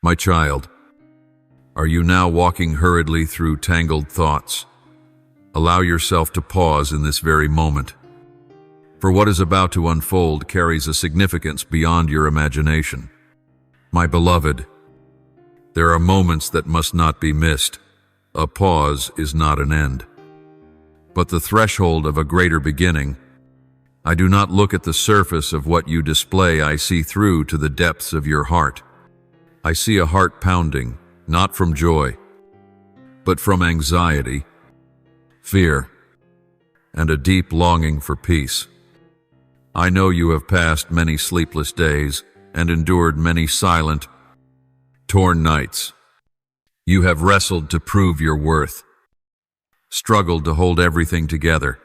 My child, are you now walking hurriedly through tangled thoughts? Allow yourself to pause in this very moment, for what is about to unfold carries a significance beyond your imagination. My beloved, there are moments that must not be missed. A pause is not an end, but the threshold of a greater beginning. I do not look at the surface of what you display, I see through to the depths of your heart. I see a heart pounding, not from joy, but from anxiety, fear, and a deep longing for peace. I know you have passed many sleepless days and endured many silent, torn nights. You have wrestled to prove your worth, struggled to hold everything together,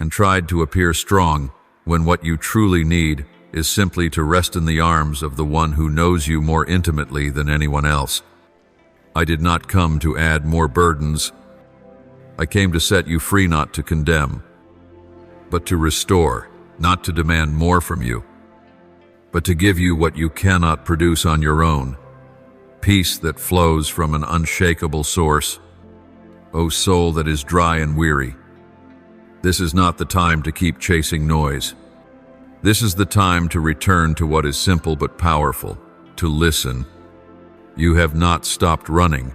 and tried to appear strong when what you truly need is simply to rest in the arms of the one who knows you more intimately than anyone else. I did not come to add more burdens. I came to set you free, not to condemn, but to restore, not to demand more from you, but to give you what you cannot produce on your own, peace that flows from an unshakable source. O soul that is dry and weary, this is not the time to keep chasing noise. This is the time to return to what is simple but powerful, to listen. You have not stopped running.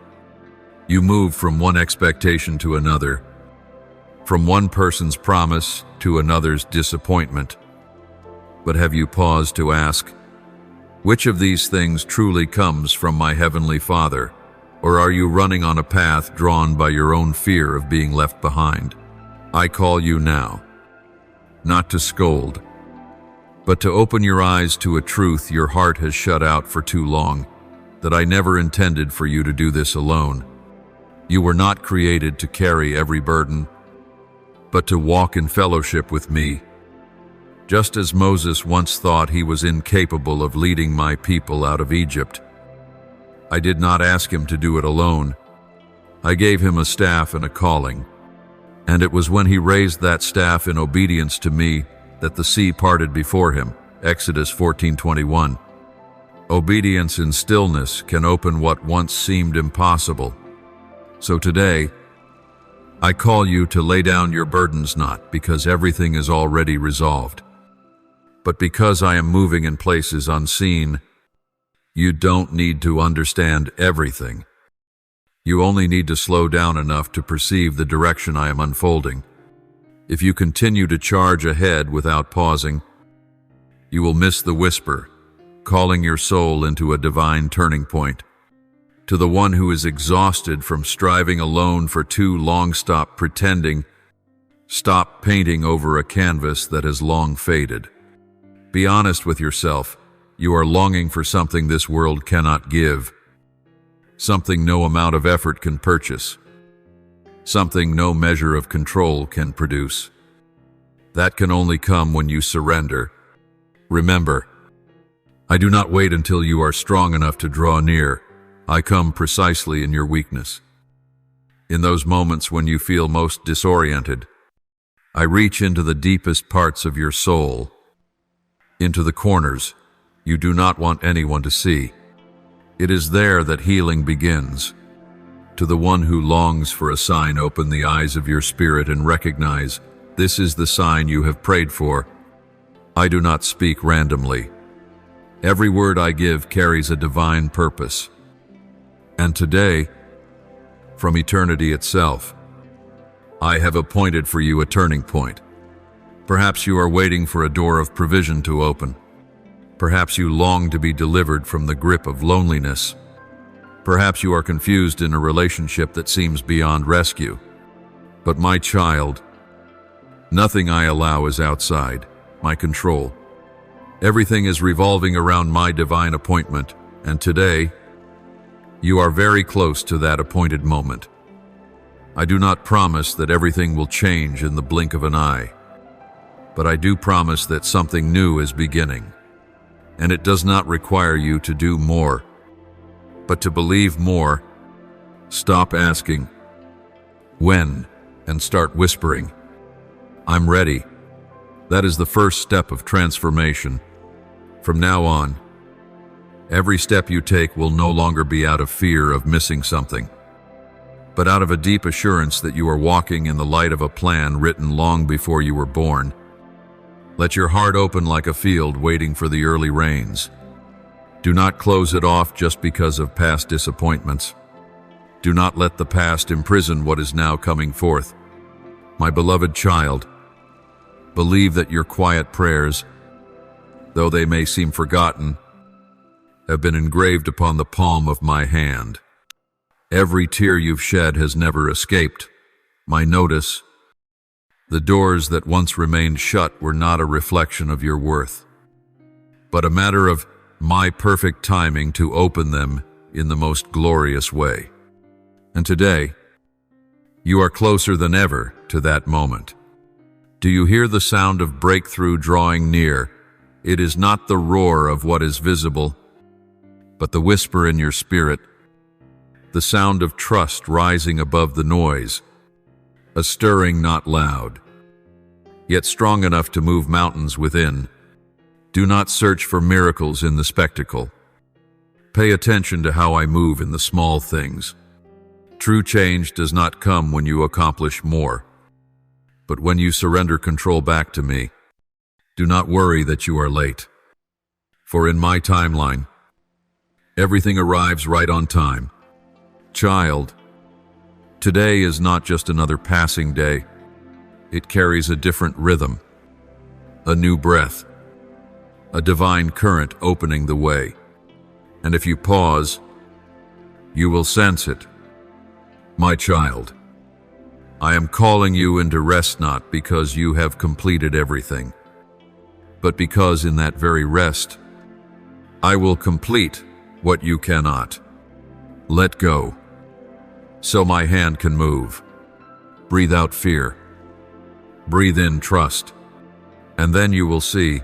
You move from one expectation to another, from one person's promise to another's disappointment. But have you paused to ask, which of these things truly comes from my Heavenly Father? Or are you running on a path drawn by your own fear of being left behind? I call you now, not to scold, but to open your eyes to a truth your heart has shut out for too long, that I never intended for you to do this alone. You were not created to carry every burden, but to walk in fellowship with me. Just as Moses once thought he was incapable of leading my people out of Egypt, I did not ask him to do it alone. I gave him a staff and a calling, and it was when he raised that staff in obedience to me that the sea parted before him. Exodus 14:21. Obedience in stillness can open what once seemed impossible. So today, I call you to lay down your burdens, not because everything is already resolved, but because I am moving in places unseen. You don't need to understand everything. You only need to slow down enough to perceive the direction I am unfolding. If you continue to charge ahead without pausing, you will miss the whisper, calling your soul into a divine turning point. To the one who is exhausted from striving alone for too long, stop pretending. Stop painting over a canvas that has long faded. Be honest with yourself. You are longing for something this world cannot give, something no amount of effort can purchase, something no measure of control can produce. That can only come when you surrender. Remember, I do not wait until you are strong enough to draw near. I come precisely in your weakness. In those moments when you feel most disoriented, I reach into the deepest parts of your soul, into the corners you do not want anyone to see. It is there that healing begins. To the one who longs for a sign, open the eyes of your spirit and recognize this is the sign you have prayed for. I do not speak randomly. Every word I give carries a divine purpose. And today, from eternity itself, I have appointed for you a turning point. Perhaps you are waiting for a door of provision to open. Perhaps you long to be delivered from the grip of loneliness. Perhaps you are confused in a relationship that seems beyond rescue. But my child, nothing I allow is outside my control. Everything is revolving around my divine appointment, and today, you are very close to that appointed moment. I do not promise that everything will change in the blink of an eye, but I do promise that something new is beginning. And it does not require you to do more, but to believe more. Stop asking when and start whispering, I'm ready. That is the first step of transformation. From now on, Every step you take will no longer be out of fear of missing something, but out of a deep assurance that you are walking in the light of a plan written long before you were born. Let your heart open like a field waiting for the early rains. Do not close it off just because of past disappointments. Do not let the past imprison what is now coming forth. My beloved child, believe that your quiet prayers, though they may seem forgotten, have been engraved upon the palm of my hand. Every tear you've shed has never escaped my notice. The doors that once remained shut were not a reflection of your worth, but a matter of my perfect timing to open them in the most glorious way. And today, you are closer than ever to that moment. Do you hear the sound of breakthrough drawing near? It is not the roar of what is visible, but the whisper in your spirit, the sound of trust rising above the noise, a stirring not loud, yet strong enough to move mountains within. Do not search for miracles in the spectacle. Pay attention to how I move in the small things. True change does not come when you accomplish more, but when you surrender control back to me. Do not worry that you are late, for in my timeline, everything arrives right on time. Child, today is not just another passing day. It carries a different rhythm, a new breath, a divine current opening the way. And if you pause, you will sense it. My child, I am calling you into rest not because you have completed everything, but because in that very rest, I will complete what you cannot. Let go, so my hand can move. Breathe out fear. Breathe in trust. And then you will see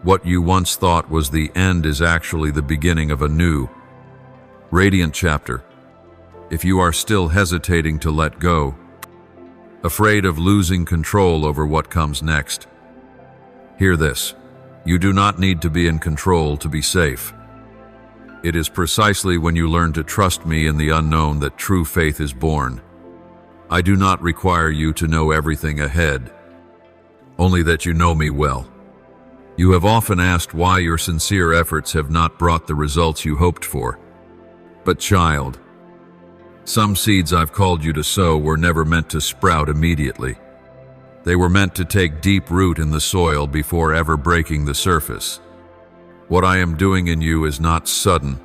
what you once thought was the end is actually the beginning of a new, radiant chapter. If you are still hesitating to let go, afraid of losing control over what comes next, hear this. You do not need to be in control to be safe. It is precisely when you learn to trust me in the unknown that true faith is born. I do not require you to know everything ahead, only that you know me well. You have often asked why your sincere efforts have not brought the results you hoped for. But child, some seeds I've called you to sow were never meant to sprout immediately. They were meant to take deep root in the soil before ever breaking the surface. What I am doing in you is not sudden,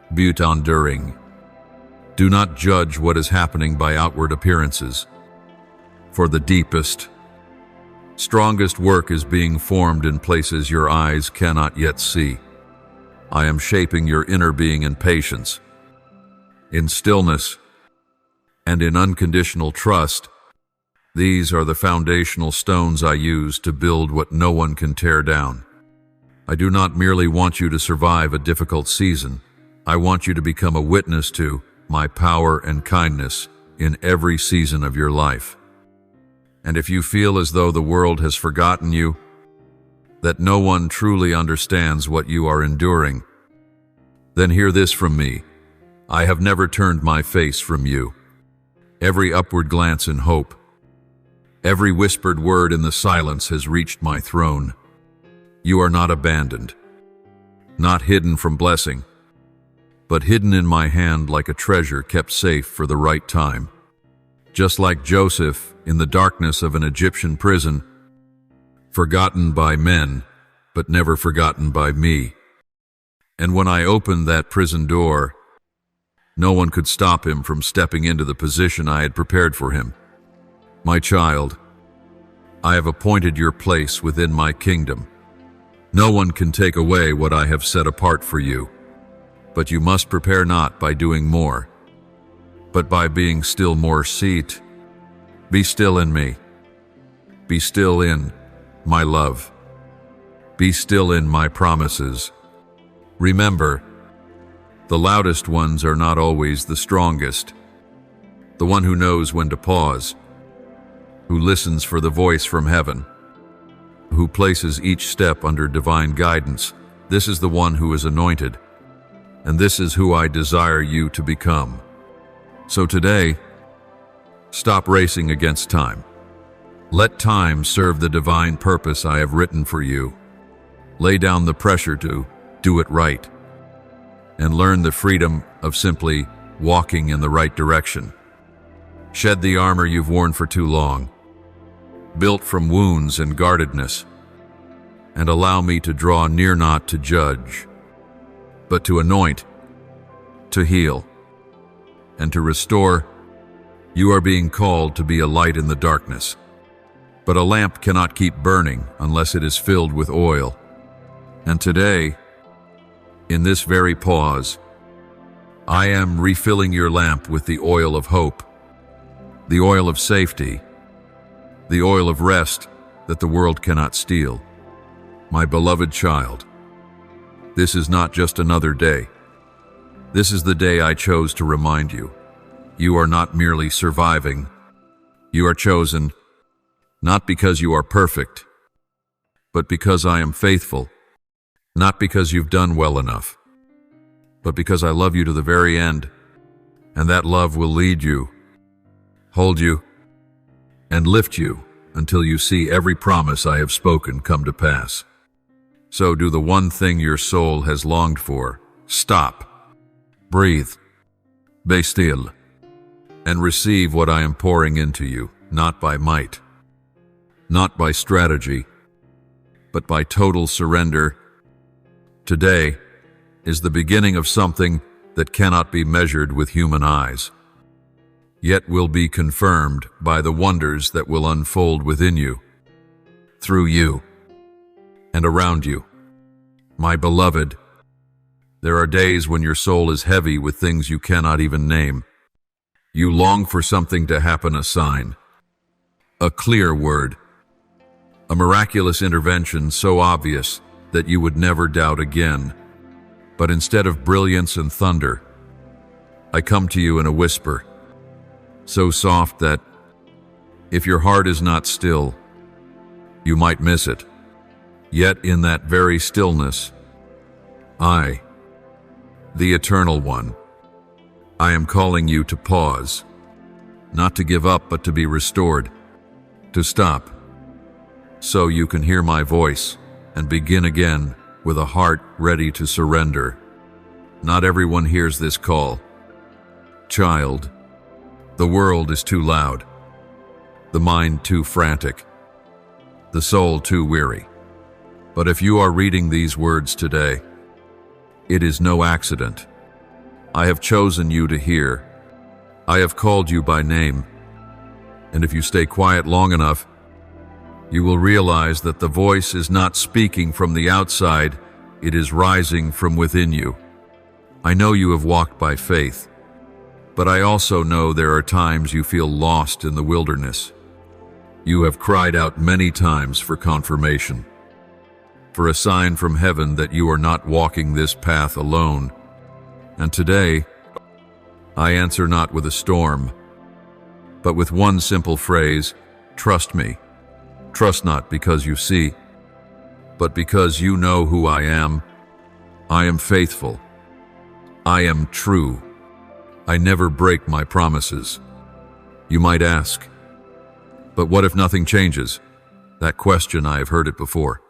but enduring. Do not judge what is happening by outward appearances. For the deepest, strongest work is being formed in places your eyes cannot yet see. I am shaping your inner being in patience, in stillness, and in unconditional trust. These are the foundational stones I use to build what no one can tear down. I do not merely want you to survive a difficult season. I want you to become a witness to my power and kindness in every season of your life. And if you feel as though the world has forgotten you, that no one truly understands what you are enduring, then hear this from me. I have never turned my face from you. Every upward glance in hope, every whispered word in the silence has reached my throne. You are not abandoned, not hidden from blessing, but hidden in my hand like a treasure kept safe for the right time. Just like Joseph in the darkness of an Egyptian prison, forgotten by men, but never forgotten by me. And when I opened that prison door, no one could stop him from stepping into the position I had prepared for him. My child, I have appointed your place within my kingdom. No one can take away what I have set apart for you, but you must prepare not by doing more, but by being still more seat. Be still in me. Be still in my love. Be still in my promises. Remember, the loudest ones are not always the strongest. The one who knows when to pause, who listens for the voice from heaven, who places each step under divine guidance. This is the one who is anointed, and this is who I desire you to become. So today, stop racing against time. Let time serve the divine purpose I have written for you. Lay down the pressure to do it right, and learn the freedom of simply walking in the right direction. Shed the armor you've worn for too long, built from wounds and guardedness, and allow me to draw near not to judge, but to anoint, to heal, and to restore. You are being called to be a light in the darkness, but a lamp cannot keep burning unless it is filled with oil. And today, in this very pause, I am refilling your lamp with the oil of hope, the oil of safety, the oil of rest that the world cannot steal. My beloved child, this is not just another day. This is the day I chose to remind you. You are not merely surviving. You are chosen, not because you are perfect, but because I am faithful, not because you've done well enough, but because I love you to the very end, and that love will lead you, hold you, and lift you until you see every promise I have spoken come to pass. So do the one thing your soul has longed for. Stop, breathe, be still, and receive what I am pouring into you, not by might, not by strategy, but by total surrender. Today is the beginning of something that cannot be measured with human eyes, yet will be confirmed by the wonders that will unfold within you, through you, and around you. My beloved, there are days when your soul is heavy with things you cannot even name. You long for something to happen, a sign, a clear word, a miraculous intervention so obvious that you would never doubt again. But instead of brilliance and thunder, I come to you in a whisper, so soft that, if your heart is not still, you might miss it. Yet in that very stillness, I, the Eternal One, I am calling you to pause, not to give up but to be restored, to stop, so you can hear my voice and begin again with a heart ready to surrender. Not everyone hears this call. Child, the world is too loud, the mind too frantic, the soul too weary. But if you are reading these words today, it is no accident. I have chosen you to hear. I have called you by name. And if you stay quiet long enough, you will realize that the voice is not speaking from the outside, it is rising from within you. I know you have walked by faith, but I also know there are times you feel lost in the wilderness. You have cried out many times for confirmation, for a sign from heaven that you are not walking this path alone. And today, I answer not with a storm, but with one simple phrase: trust me. Trust not because you see, but because you know who I am. I am faithful. I am true. I never break my promises. You might ask, but what if nothing changes? That question, I have heard it before.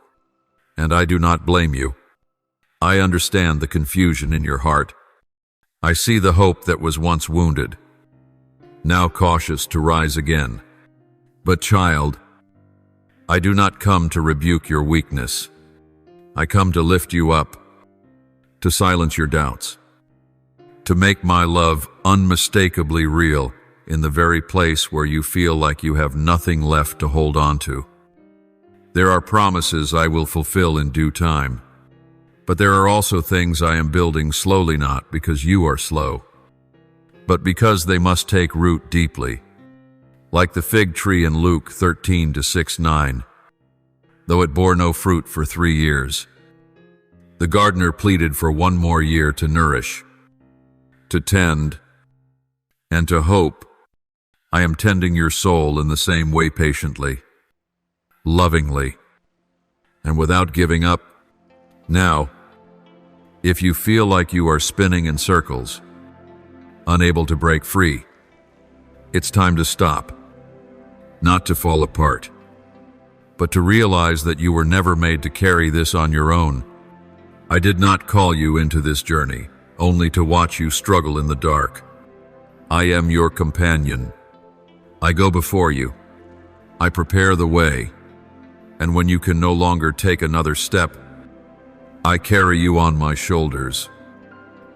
And I do not blame you. I understand the confusion in your heart. I see the hope that was once wounded, now cautious to rise again. But child, I do not come to rebuke your weakness. I come to lift you up, to silence your doubts, to make my love unmistakably real in the very place where you feel like you have nothing left to hold on to. There are promises I will fulfill in due time, but there are also things I am building slowly, not because you are slow, but because they must take root deeply. Like the fig tree in Luke 13:6-9, though it bore no fruit for 3 years, the gardener pleaded for 1 more year to nourish, to tend, and to hope. I am tending your soul in the same way, patiently, lovingly, and without giving up. Now, If you feel like you are spinning in circles, unable to break free, it's time to stop. Not to fall apart, but to realize that you were never made to carry this on your own. I did not call you into this journey only to watch you struggle in the dark. I am your companion. I go before you. I prepare the way. And when you can no longer take another step, I carry you on my shoulders.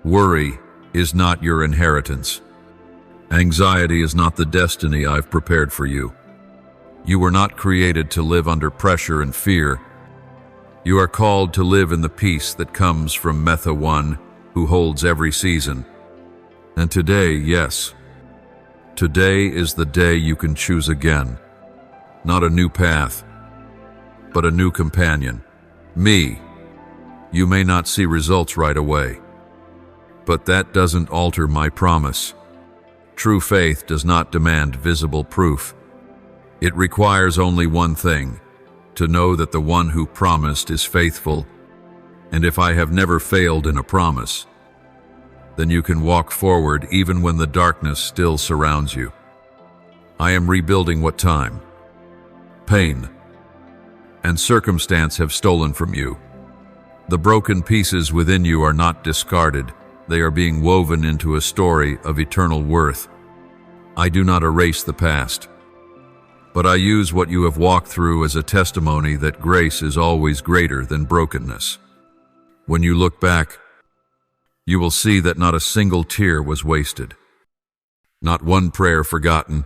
Worry is not your inheritance. Anxiety is not the destiny I've prepared for you. You were not created to live under pressure and fear. You are called to live in the peace that comes from Metha One, who holds every season. And today, yes, today is the day you can choose again. Not a new path, but a new companion. Me. You may not see results right away, but that doesn't alter my promise. True faith does not demand visible proof. It requires only one thing, to know that the one who promised is faithful. And if I have never failed in a promise, then you can walk forward even when the darkness still surrounds you. I am rebuilding what time, pain, and circumstance have stolen from you. The broken pieces within you are not discarded. They are being woven into a story of eternal worth. I do not erase the past, but I use what you have walked through as a testimony that grace is always greater than brokenness. When you look back, you will see that not a single tear was wasted, not one prayer forgotten.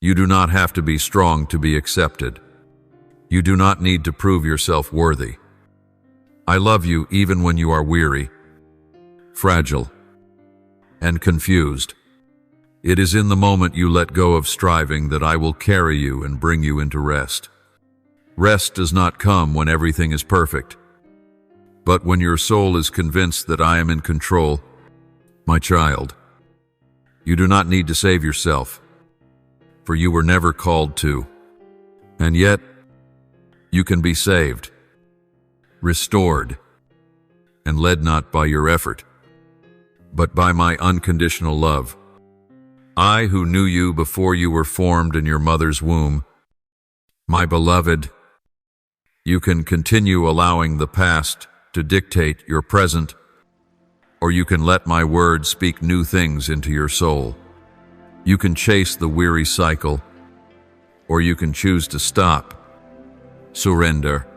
You do not have to be strong to be accepted. You do not need to prove yourself worthy. I love you even when you are weary, fragile, and confused. It is in the moment you let go of striving that I will carry you and bring you into rest. Rest does not come when everything is perfect, but when your soul is convinced that I am in control. My child, you do not need to save yourself, for you were never called to. And yet, you can be saved, restored, and led not by your effort, but by my unconditional love. I who knew you before you were formed in your mother's womb. My beloved, you can continue allowing the past to dictate your present, or you can let my word speak new things into your soul. You can chase the weary cycle, or you can choose to stop, surrender,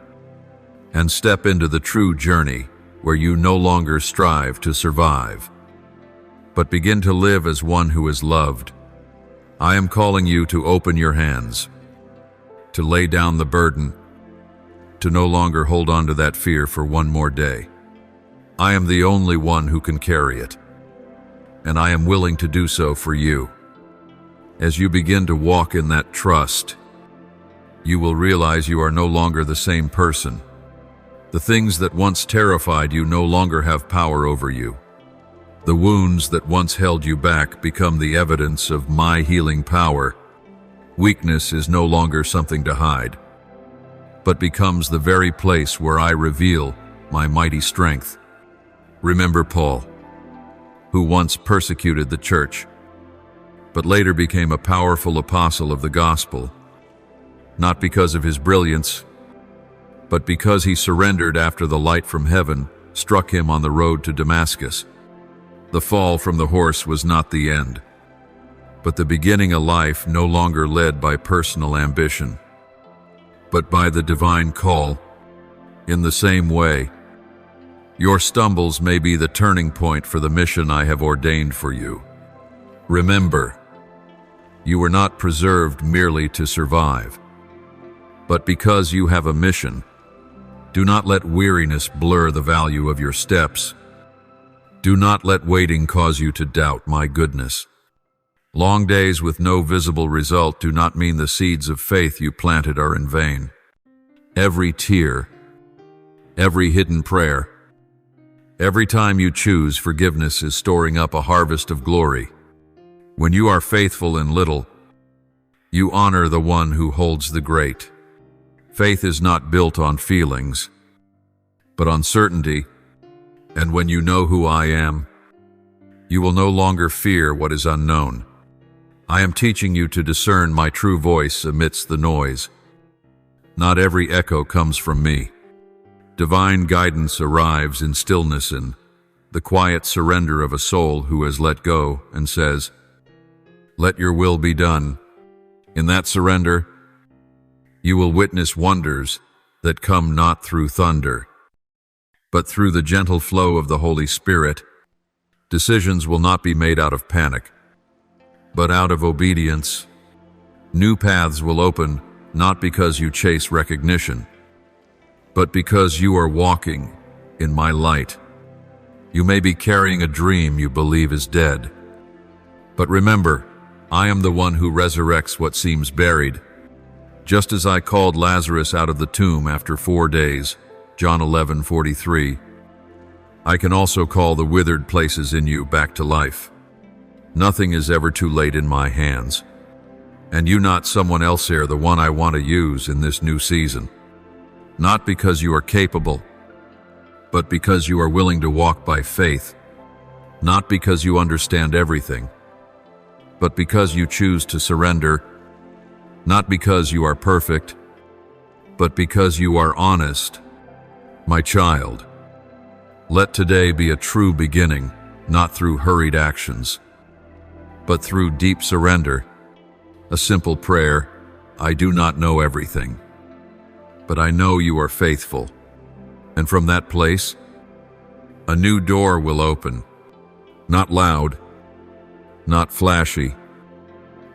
and step into the true journey where you no longer strive to survive, but begin to live as one who is loved. I am calling you to open your hands, to lay down the burden, to no longer hold on to that fear for one more day. I am the only one who can carry it, and I am willing to do so for you. As you begin to walk in that trust, you will realize you are no longer the same person. The things that once terrified you no longer have power over you. The wounds that once held you back become the evidence of my healing power. Weakness is no longer something to hide, but becomes the very place where I reveal my mighty strength. Remember Paul, who once persecuted the church, but later became a powerful apostle of the gospel, not because of his brilliance, but because he surrendered after the light from heaven struck him on the road to Damascus. The fall from the horse was not the end, but the beginning a life no longer led by personal ambition, but by the divine call. In the same way, your stumbles may be the turning point for the mission I have ordained for you. Remember, you were not preserved merely to survive, but because you have a mission. Do not let weariness blur the value of your steps. Do not let waiting cause you to doubt my goodness. Long days with no visible result do not mean the seeds of faith you planted are in vain. Every tear, every hidden prayer, every time you choose forgiveness is storing up a harvest of glory. When you are faithful in little, you honor the one who holds the great. Faith is not built on feelings, but on certainty, And when you know who I am, you will no longer fear what is unknown. I am teaching you to discern my true voice amidst the noise. Not every echo comes from me. Divine guidance arrives in stillness and the quiet surrender of a soul who has let go and says, "Let your will be done." In that surrender, you will witness wonders that come not through thunder, but through the gentle flow of the Holy Spirit. Decisions will not be made out of panic, but out of obedience. New paths will open, not because you chase recognition, but because you are walking in my light. You may be carrying a dream you believe is dead, but remember, I am the one who resurrects what seems buried. Just as I called Lazarus out of the tomb after 4 days, John 11:43, I can also call the withered places in you back to life. Nothing is ever too late in my hands. And you not someone else here, the one I want to use in this new season. Not because you are capable, but because you are willing to walk by faith. Not because you understand everything, but because you choose to surrender. Not because you are perfect, but because you are honest. My child, let today be a true beginning, not through hurried actions, but through deep surrender. A simple prayer, I do not know everything, but I know you are faithful. And from that place, a new door will open, not loud, not flashy,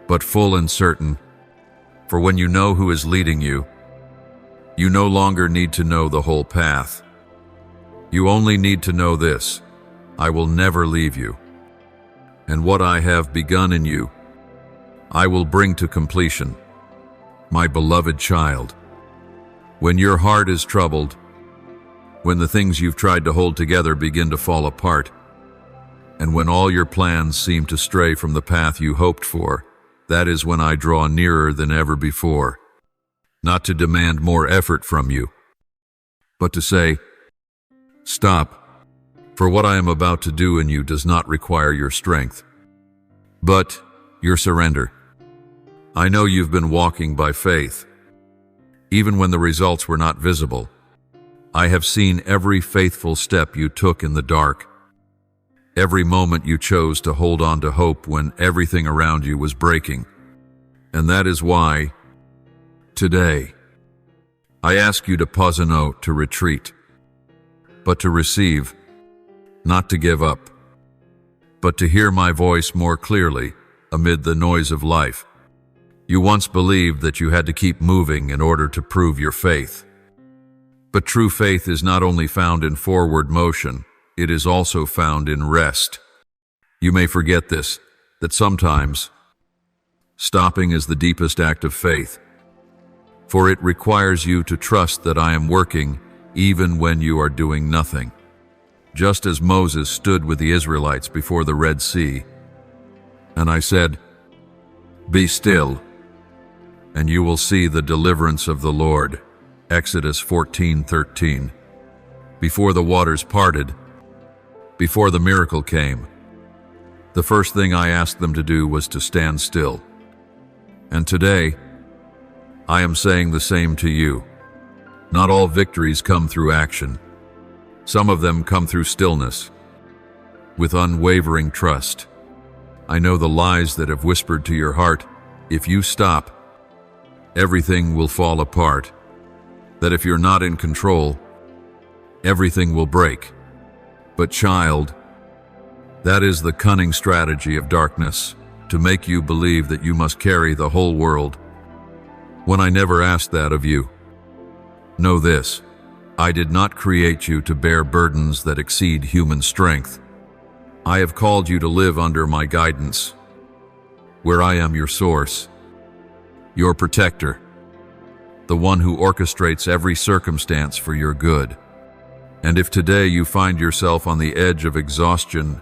but full and certain. For when you know who is leading you, you no longer need to know the whole path. You only need to know this: I will never leave you. And what I have begun in you, I will bring to completion. My beloved child, when your heart is troubled, when the things you've tried to hold together begin to fall apart, and when all your plans seem to stray from the path you hoped for, that is when I draw nearer than ever before, not to demand more effort from you, but to say, stop, for what I am about to do in you does not require your strength, but your surrender. I know you've been walking by faith, even when the results were not visible. I have seen every faithful step you took in the dark, every moment you chose to hold on to hope when everything around you was breaking. And that is why, today, I ask you to pause a note, to retreat, but to receive, not to give up, but to hear my voice more clearly amid the noise of life. You once believed that you had to keep moving in order to prove your faith. But true faith is not only found in forward motion, it is also found in rest. You may forget this, that sometimes stopping is the deepest act of faith, for it requires you to trust that I am working even when you are doing nothing. Just as Moses stood with the Israelites before the Red Sea, and I said, "Be still, and you will see the deliverance of the Lord." Exodus 14:13. Before the waters parted, before the miracle came, the first thing I asked them to do was to stand still. And today, I am saying the same to you. Not all victories come through action. Some of them come through stillness, with unwavering trust. I know the lies that have whispered to your heart, if you stop, everything will fall apart. That if you're not in control, everything will break. But child, that is the cunning strategy of darkness, to make you believe that you must carry the whole world, when I never asked that of you. Know this, I did not create you to bear burdens that exceed human strength. I have called you to live under my guidance, where I am your source, your protector, the one who orchestrates every circumstance for your good. And if today you find yourself on the edge of exhaustion,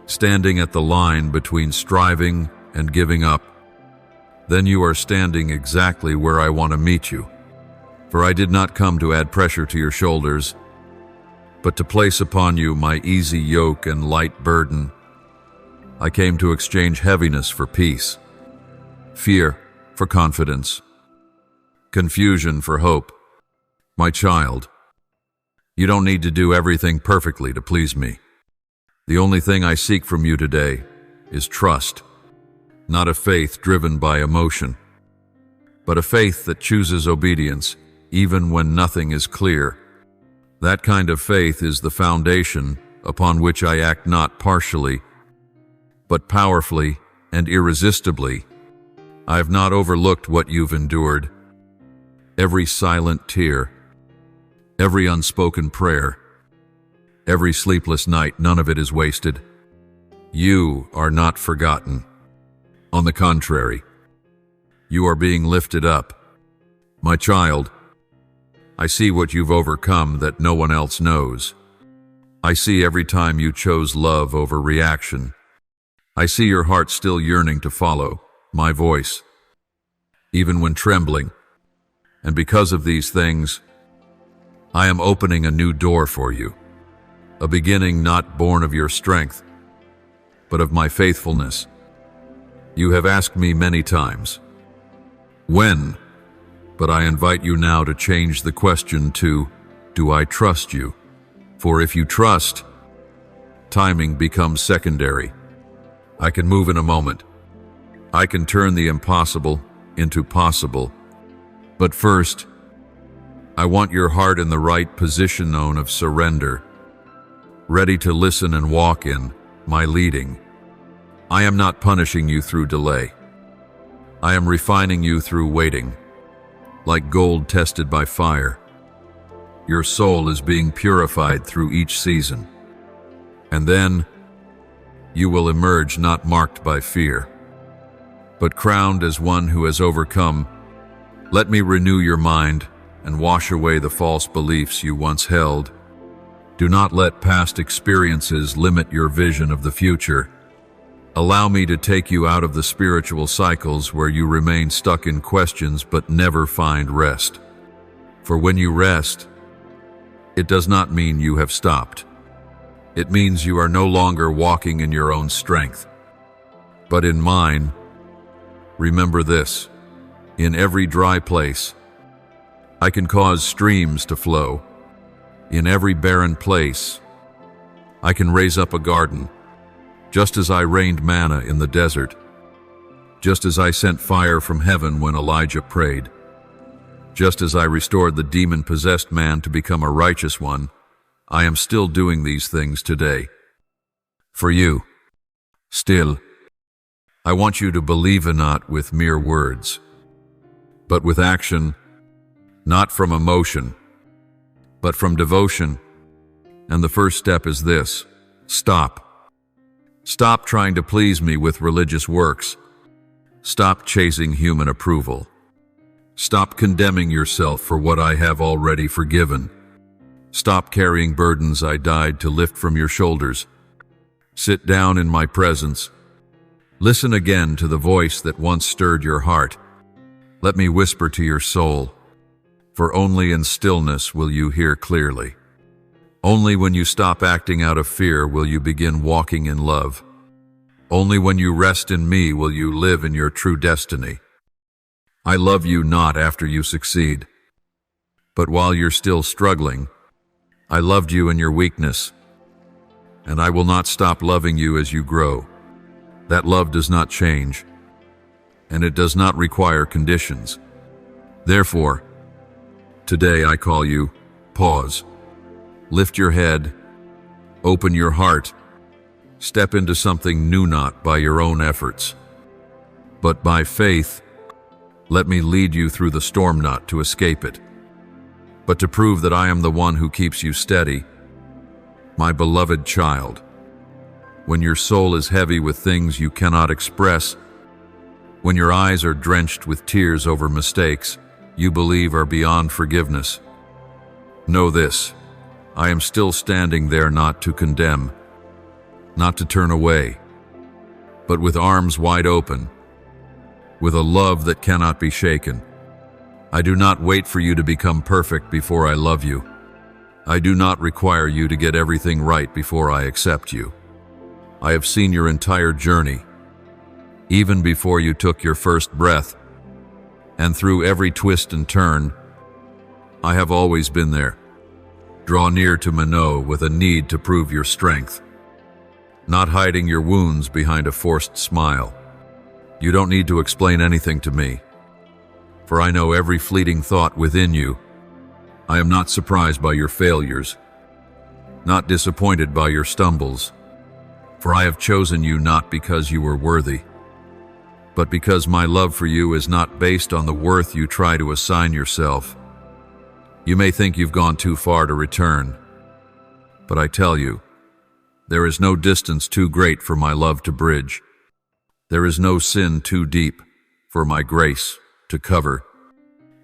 standing at the line between striving and giving up, then you are standing exactly where I want to meet you. For I did not come to add pressure to your shoulders, but to place upon you my easy yoke and light burden. I came to exchange heaviness for peace, fear for confidence, confusion for hope. My child, you don't need to do everything perfectly to please me. The only thing I seek from you today is trust, not a faith driven by emotion, but a faith that chooses obedience even when nothing is clear. That kind of faith is the foundation upon which I act not partially, but powerfully and irresistibly. I have not overlooked what you've endured. Every silent tear, every unspoken prayer, every sleepless night, none of it is wasted. You are not forgotten. On the contrary, you are being lifted up. My child, I see what you've overcome that no one else knows. I see every time you chose love over reaction. I see your heart still yearning to follow my voice, even when trembling. And because of these things, I am opening a new door for you, a beginning not born of your strength, but of my faithfulness. You have asked me many times, when? But I invite you now to change the question to, do I trust you? For if you trust, timing becomes secondary. I can move in a moment. I can turn the impossible into possible. But first, I want your heart in the right position of surrender, ready to listen and walk in my leading. I am not punishing you through delay. I am refining you through waiting, like gold tested by fire. Your soul is being purified through each season. And then, you will emerge not marked by fear, but crowned as one who has overcome. Let me renew your mind and wash away the false beliefs you once held. Do not let past experiences limit your vision of the future. Allow me to take you out of the spiritual cycles where you remain stuck in questions but never find rest. For when you rest, it does not mean you have stopped. It means you are no longer walking in your own strength, but in mine. Remember this: in every dry place, I can cause streams to flow. In every barren place, I can raise up a garden. Just as I rained manna in the desert, just as I sent fire from heaven when Elijah prayed, just as I restored the demon-possessed man to become a righteous one, I am still doing these things today. For you, still, I want you to believe in not with mere words, but with action, not from emotion, but from devotion. And the first step is this: stop. Stop trying to please me with religious works. Stop chasing human approval. Stop condemning yourself for what I have already forgiven. Stop carrying burdens I died to lift from your shoulders. Sit down in my presence. Listen again to the voice that once stirred your heart. Let me whisper to your soul, for only in stillness will you hear clearly. Only when you stop acting out of fear will you begin walking in love. Only when you rest in me will you live in your true destiny. I love you not after you succeed, but while you're still struggling. I loved you in your weakness, and I will not stop loving you as you grow. That love does not change, and it does not require conditions. Therefore, today I call you, pause. Lift your head, open your heart, step into something new, not by your own efforts, but by faith. Let me lead you through the storm, not to escape it, but to prove that I am the one who keeps you steady. My beloved child, when your soul is heavy with things you cannot express, when your eyes are drenched with tears over mistakes you believe are beyond forgiveness, know this: I am still standing there, not to condemn, not to turn away, but with arms wide open, with a love that cannot be shaken. I do not wait for you to become perfect before I love you. I do not require you to get everything right before I accept you. I have seen your entire journey, even before you took your first breath, and through every twist and turn, I have always been there. Draw near to Mano with a need to prove your strength, not hiding your wounds behind a forced smile. You don't need to explain anything to me, for I know every fleeting thought within you. I am not surprised by your failures, not disappointed by your stumbles, for I have chosen you not because you were worthy, but because my love for you is not based on the worth you try to assign yourself. You may think you've gone too far to return, but I tell you, there is no distance too great for my love to bridge. There is no sin too deep for my grace to cover.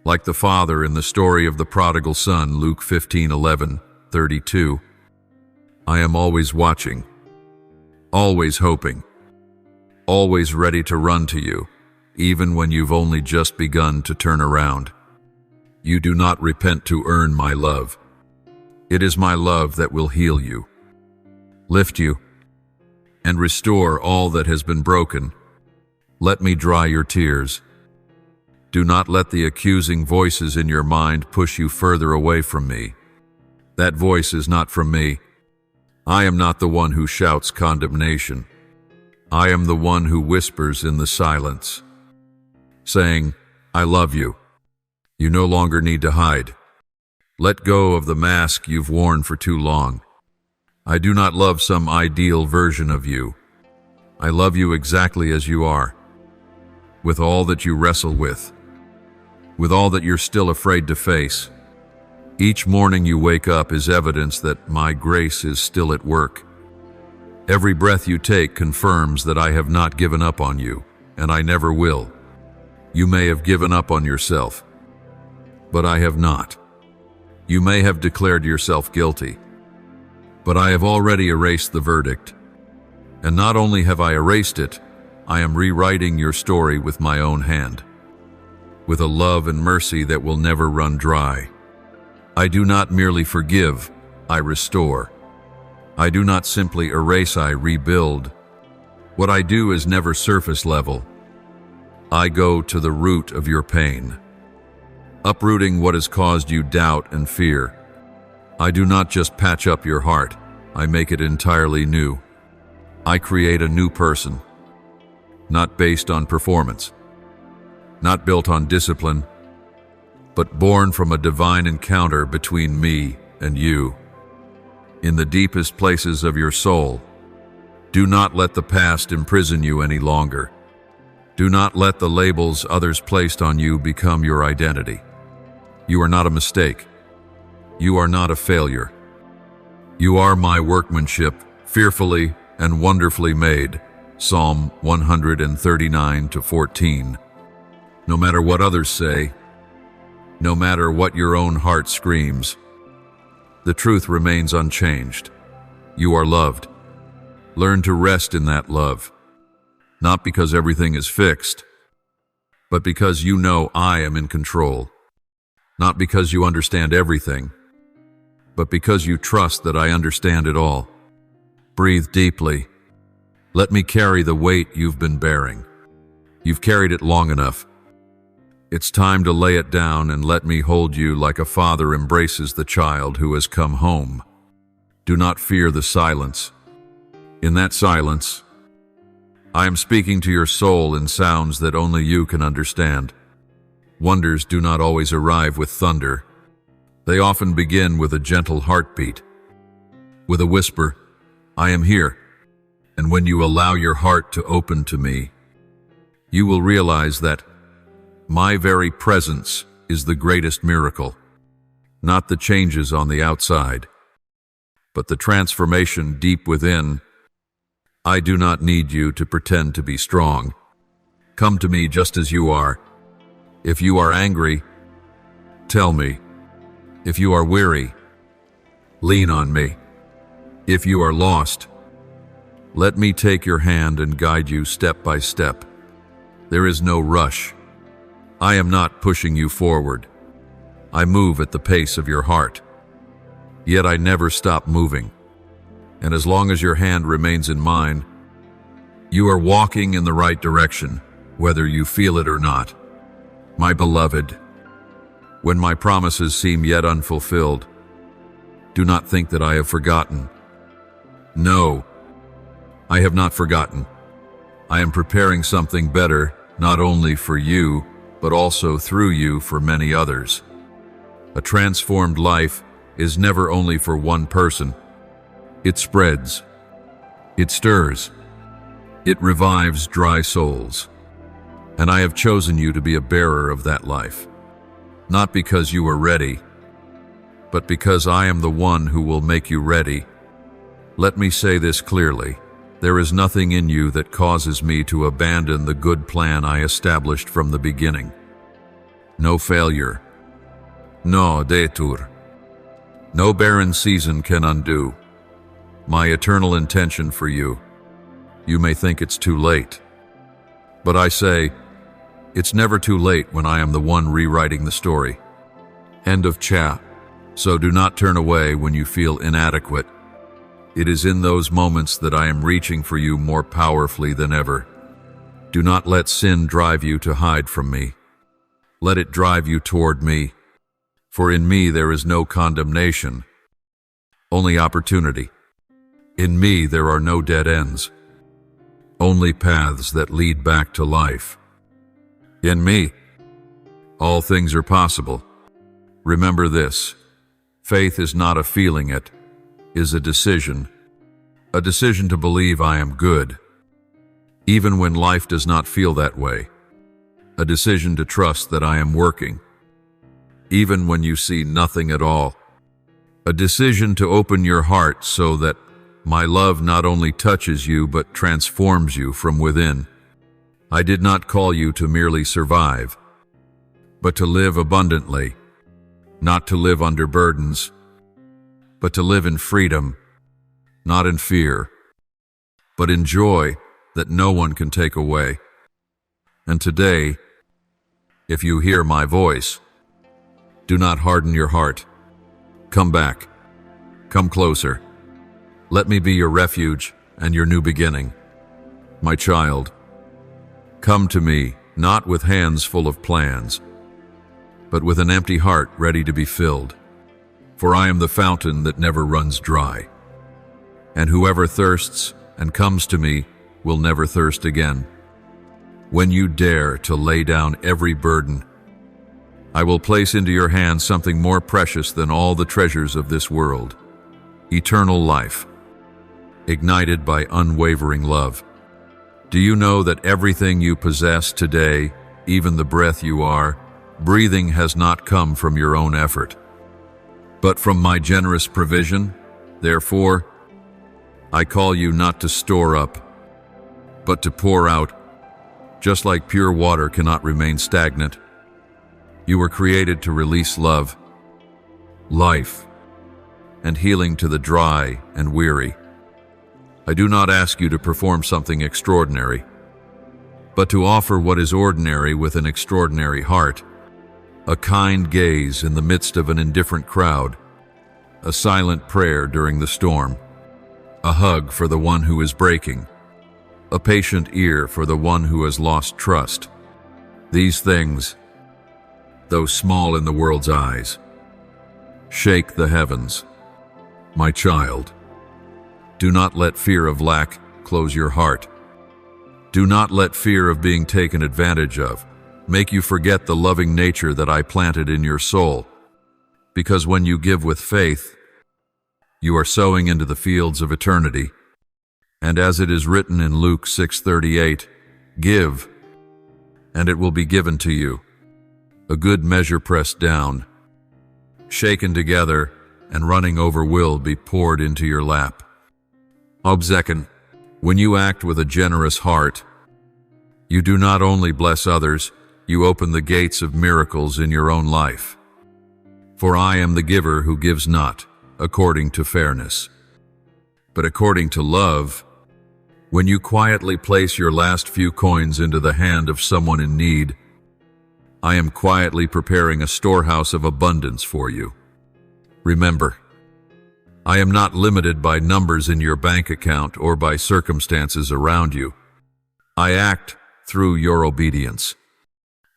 Like the father in the story of the prodigal son, Luke 15:11-32, I am always watching, always hoping, always ready to run to you, even when you've only just begun to turn around. You do not repent to earn my love. It is my love that will heal you, lift you, and restore all that has been broken. Let me dry your tears. Do not let the accusing voices in your mind push you further away from me. That voice is not from me. I am not the one who shouts condemnation. I am the one who whispers in the silence, saying, I love you. You no longer need to hide. Let go of the mask you've worn for too long. I do not love some ideal version of you. I love you exactly as you are, with all that you wrestle with all that you're still afraid to face. Each morning you wake up is evidence that my grace is still at work. Every breath you take confirms that I have not given up on you, and I never will. You may have given up on yourself, but I have not. You may have declared yourself guilty, but I have already erased the verdict. And not only have I erased it, I am rewriting your story with my own hand, with a love and mercy that will never run dry. I do not merely forgive, I restore. I do not simply erase, I rebuild. What I do is never surface level. I go to the root of your pain, uprooting what has caused you doubt and fear. I do not just patch up your heart, I make it entirely new. I create a new person, not based on performance, not built on discipline, but born from a divine encounter between me and you. In the deepest places of your soul, do not let the past imprison you any longer. Do not let the labels others placed on you become your identity. You are not a mistake. You are not a failure. You are my workmanship, fearfully and wonderfully made. Psalm 139-14. No matter what others say, no matter what your own heart screams, the truth remains unchanged. You are loved. Learn to rest in that love, not because everything is fixed, but because you know I am in control. Not because you understand everything, but because you trust that I understand it all. Breathe deeply. Let me carry the weight you've been bearing. You've carried it long enough. It's time to lay it down and let me hold you like a father embraces the child who has come home. Do not fear the silence. In that silence, I am speaking to your soul in sounds that only you can understand. Wonders do not always arrive with thunder. They often begin with a gentle heartbeat, with a whisper, I am here. And when you allow your heart to open to me, you will realize that my very presence is the greatest miracle, not the changes on the outside, but the transformation deep within. I do not need you to pretend to be strong. Come to me just as you are. If you are angry, tell me. If you are weary, lean on me. If you are lost, let me take your hand and guide you step by step. There is no rush. I am not pushing you forward. I move at the pace of your heart. Yet I never stop moving. And as long as your hand remains in mine, you are walking in the right direction, whether you feel it or not. My beloved, when my promises seem yet unfulfilled, do not think that I have forgotten. No, I have not forgotten. I am preparing something better, not only for you, but also through you for many others. A transformed life is never only for one person. It spreads. It stirs. It revives dry souls. And I have chosen you to be a bearer of that life. Not because you are ready, but because I am the one who will make you ready. Let me say this clearly. There is nothing in you that causes me to abandon the good plan I established from the beginning. No failure. No detour. No barren season can undo my eternal intention for you. You may think it's too late, but I say, it's never too late when I am the one rewriting the story. End of chat. So do not turn away when you feel inadequate. It is in those moments that I am reaching for you more powerfully than ever. Do not let sin drive you to hide from me. Let it drive you toward me. For in me there is no condemnation, only opportunity. In me there are no dead ends, only paths that lead back to life. In me, all things are possible. Remember this, faith is not a feeling, it is a decision to believe I am good, even when life does not feel that way, a decision to trust that I am working, even when you see nothing at all, a decision to open your heart so that my love not only touches you but transforms you from within. I did not call you to merely survive, but to live abundantly, not to live under burdens, but to live in freedom, not in fear, but in joy that no one can take away. And today, if you hear my voice, do not harden your heart. Come back. Come closer. Let me be your refuge and your new beginning. My child, come to me, not with hands full of plans, but with an empty heart ready to be filled. For I am the fountain that never runs dry. And whoever thirsts and comes to me will never thirst again. When you dare to lay down every burden, I will place into your hands something more precious than all the treasures of this world, eternal life, ignited by unwavering love. Do you know that everything you possess today, even the breath you are breathing, has not come from your own effort, but from my generous provision? Therefore, I call you not to store up, but to pour out. Just like pure water cannot remain stagnant, you were created to release love, life, and healing to the dry and weary. I do not ask you to perform something extraordinary, but to offer what is ordinary with an extraordinary heart, a kind gaze in the midst of an indifferent crowd, a silent prayer during the storm, a hug for the one who is breaking, a patient ear for the one who has lost trust. These things, though small in the world's eyes, shake the heavens. My child, do not let fear of lack close your heart. Do not let fear of being taken advantage of make you forget the loving nature that I planted in your soul. Because when you give with faith, you are sowing into the fields of eternity. And as it is written in Luke 6:38, give, and it will be given to you. A good measure pressed down, shaken together, and running over will be poured into your lap. Obsecond, when you act with a generous heart, you do not only bless others, you open the gates of miracles in your own life. For I am the giver who gives not according to fairness, but according to love. When you quietly place your last few coins into the hand of someone in need, I am quietly preparing a storehouse of abundance for you. Remember, I am not limited by numbers in your bank account or by circumstances around you. I act through your obedience.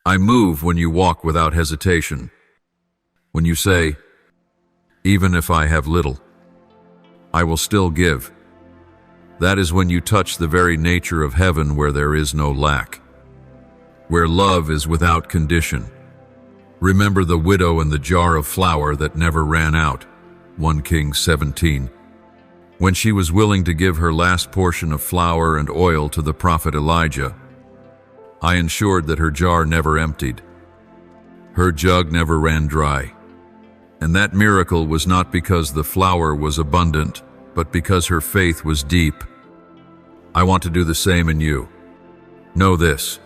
I move when you walk without hesitation. When you say, "Even if I have little, I will still give," that is when you touch the very nature of heaven, where there is no lack, where love is without condition. Remember the widow and the jar of flour that never ran out, 1 Kings 17. When she was willing to give her last portion of flour and oil to the prophet Elijah, I ensured that her jar never emptied. Her jug never ran dry. And that miracle was not because the flour was abundant, but because her faith was deep. I want to do the same in you. Know this: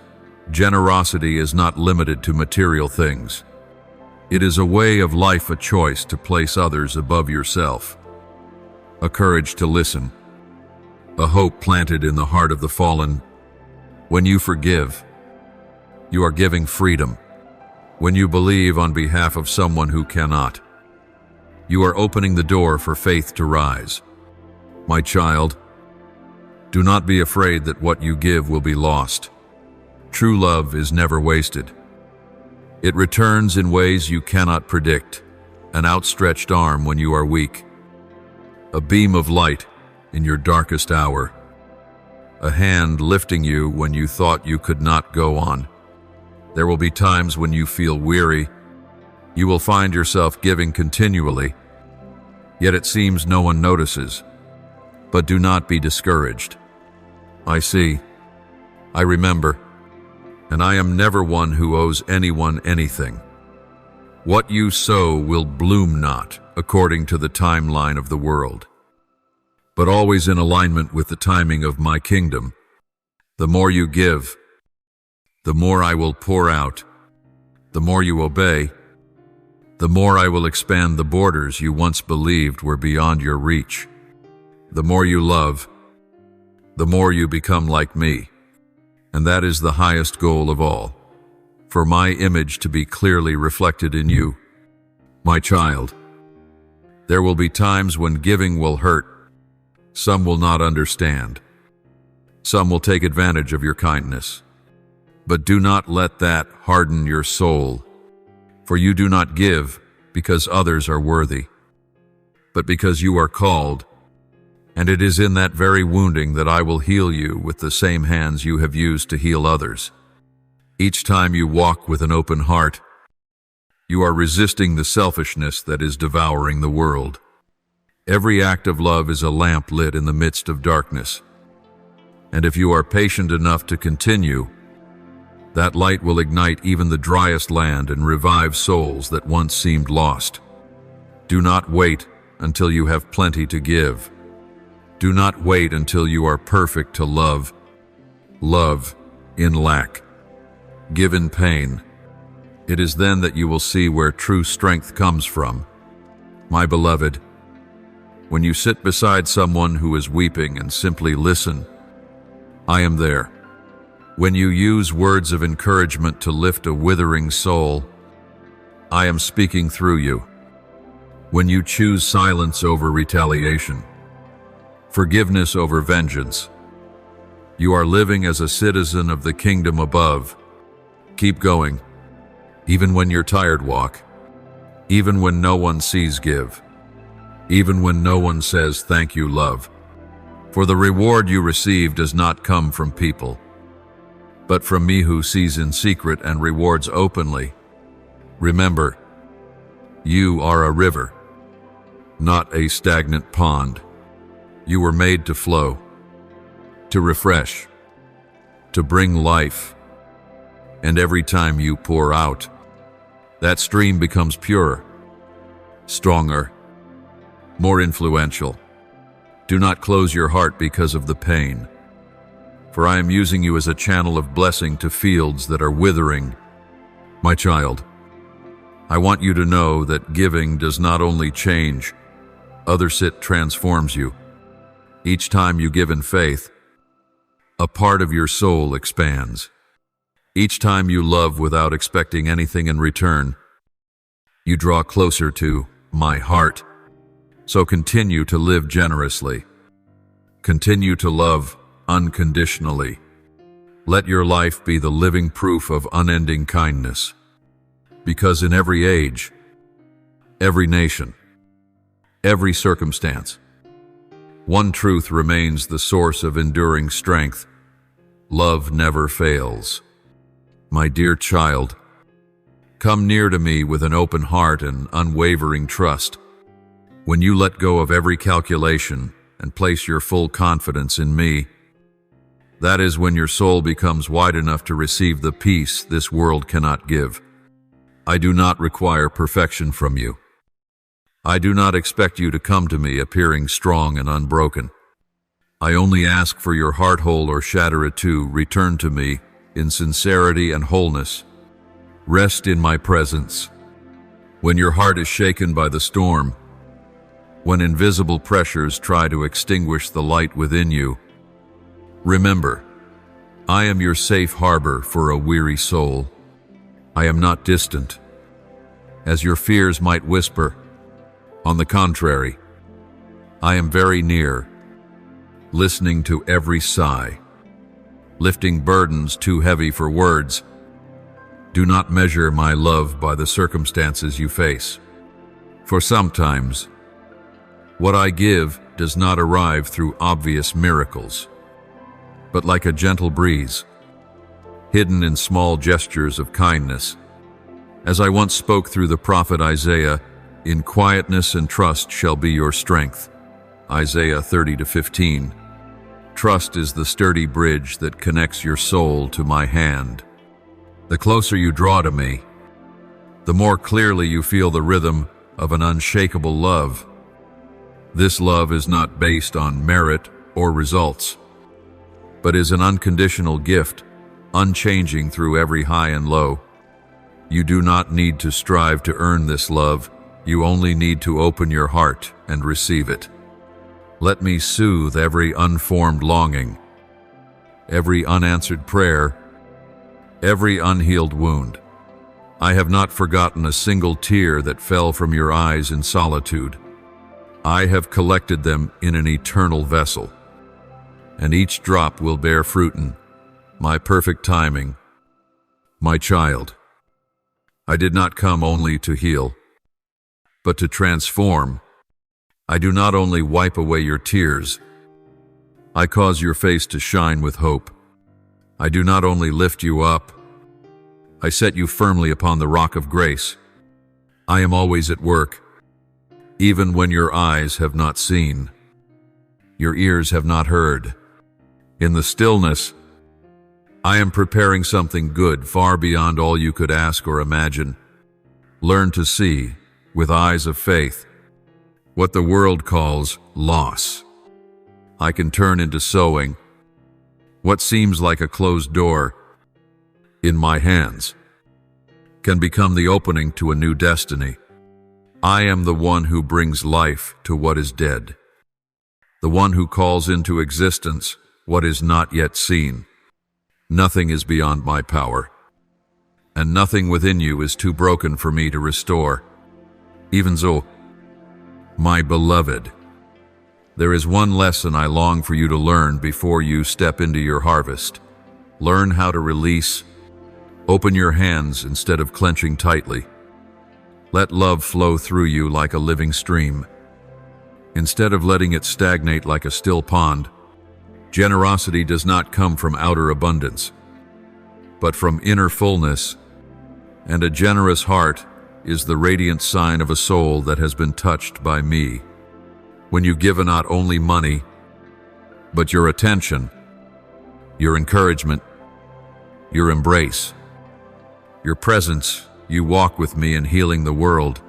generosity is not limited to material things. It is a way of life, a choice to place others above yourself, a courage to listen, a hope planted in the heart of the fallen. When you forgive, you are giving freedom. When you believe on behalf of someone who cannot, you are opening the door for faith to rise. My child, do not be afraid that what you give will be lost. True love is never wasted. It returns in ways you cannot predict, an outstretched arm when you are weak, a beam of light in your darkest hour, a hand lifting you when you thought you could not go on. There will be times when you feel weary. You will find yourself giving continually, yet it seems no one notices. But do not be discouraged. I see, I remember, and I am never one who owes anyone anything. What you sow will bloom not according to the timeline of the world, but always in alignment with the timing of my kingdom. The more you give, the more I will pour out. The more you obey, the more I will expand the borders you once believed were beyond your reach. The more you love, the more you become like me. And that is the highest goal of all, for my image to be clearly reflected in you. My child, there will be times when giving will hurt. Some will not understand. Some will take advantage of your kindness. But do not let that harden your soul, for you do not give because others are worthy, but because you are called, and it is in that very wounding that I will heal you with the same hands you have used to heal others. Each time you walk with an open heart, you are resisting the selfishness that is devouring the world. Every act of love is a lamp lit in the midst of darkness, and if you are patient enough to continue, that light will ignite even the driest land and revive souls that once seemed lost. Do not wait until you have plenty to give. Do not wait until you are perfect to love. Love in lack. Give in pain. It is then that you will see where true strength comes from. My beloved, when you sit beside someone who is weeping and simply listen, I am there. When you use words of encouragement to lift a withering soul, I am speaking through you. When you choose silence over retaliation, forgiveness over vengeance, you are living as a citizen of the kingdom above. Keep going, even when you're tired. Walk, even when no one sees. Give, even when no one says thank you. Love, for the reward you receive does not come from people, but from me who sees in secret and rewards openly. Remember, you are a river, not a stagnant pond. You were made to flow, to refresh, to bring life. And every time you pour out, that stream becomes purer, stronger, more influential. Do not close your heart because of the pain, for I am using you as a channel of blessing to fields that are withering. My child, I want you to know that giving does not only change others, it transforms you. Each time you give in faith, a part of your soul expands. Each time you love without expecting anything in return, you draw closer to my heart. So continue to live generously. Continue to love unconditionally. Let your life be the living proof of unending kindness. Because in every age, every nation, every circumstance, one truth remains the source of enduring strength. Love never fails. My dear child, come near to me with an open heart and unwavering trust. When you let go of every calculation and place your full confidence in me, that is when your soul becomes wide enough to receive the peace this world cannot give. I do not require perfection from you. I do not expect you to come to me appearing strong and unbroken. I only ask for your heart whole or shatter it to return to me in sincerity and wholeness. Rest in my presence. When your heart is shaken by the storm, when invisible pressures try to extinguish the light within you, remember, I am your safe harbor for a weary soul. I am not distant, as your fears might whisper. On the contrary, I am very near, listening to every sigh, lifting burdens too heavy for words. Do not measure my love by the circumstances you face, for sometimes what I give does not arrive through obvious miracles, but like a gentle breeze, hidden in small gestures of kindness. As I once spoke through the prophet Isaiah, in quietness and trust shall be your strength. Isaiah 30-15. Trust is the sturdy bridge that connects your soul to my hand. The closer you draw to me, the more clearly you feel the rhythm of an unshakable love. This love is not based on merit or results, but is an unconditional gift, unchanging through every high and low. You do not need to strive to earn this love. You only need to open your heart and receive it. Let me soothe every unformed longing, every unanswered prayer, every unhealed wound. I have not forgotten a single tear that fell from your eyes in solitude. I have collected them in an eternal vessel, and each drop will bear fruit in my perfect timing. My child, I did not come only to heal, but to transform. I do not only wipe away your tears, I cause your face to shine with hope. I do not only lift you up, I set you firmly upon the rock of grace. I am always at work, even when your eyes have not seen, your ears have not heard. In the stillness, I am preparing something good far beyond all you could ask or imagine. Learn to see, with eyes of faith, what the world calls loss. I can turn into sowing. What seems like a closed door, in my hands, can become the opening to a new destiny. I am the one who brings life to what is dead, the one who calls into existence what is not yet seen. Nothing is beyond my power, and nothing within you is too broken for me to restore. Even so, my beloved, there is one lesson I long for you to learn before you step into your harvest. Learn how to release. Open your hands instead of clenching tightly. Let love flow through you like a living stream, instead of letting it stagnate like a still pond. Generosity does not come from outer abundance, but from inner fullness, and a generous heart is the radiant sign of a soul that has been touched by me. When you give not only money, but your attention, your encouragement, your embrace, your presence, you walk with me in healing the world.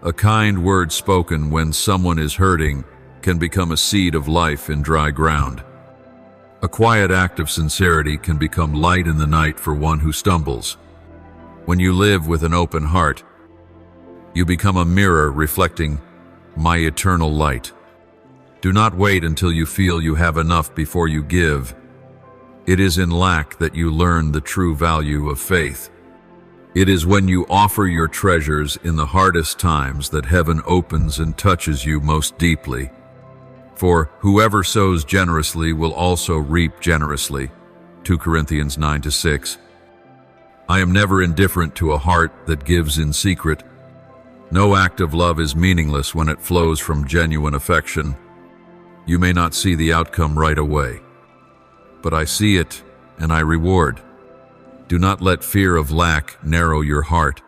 A kind word spoken when someone is hurting can become a seed of life in dry ground. A quiet act of sincerity can become light in the night for one who stumbles. When you live with an open heart, you become a mirror reflecting my eternal light. Do not wait until you feel you have enough before you give. It is in lack that you learn the true value of faith. It is when you offer your treasures in the hardest times that heaven opens and touches you most deeply. For whoever sows generously will also reap generously. 2 Corinthians 9-6. I am never indifferent to a heart that gives in secret. No act of love is meaningless when it flows from genuine affection. You may not see the outcome right away, but I see it and I reward. Do not let fear of lack narrow your heart.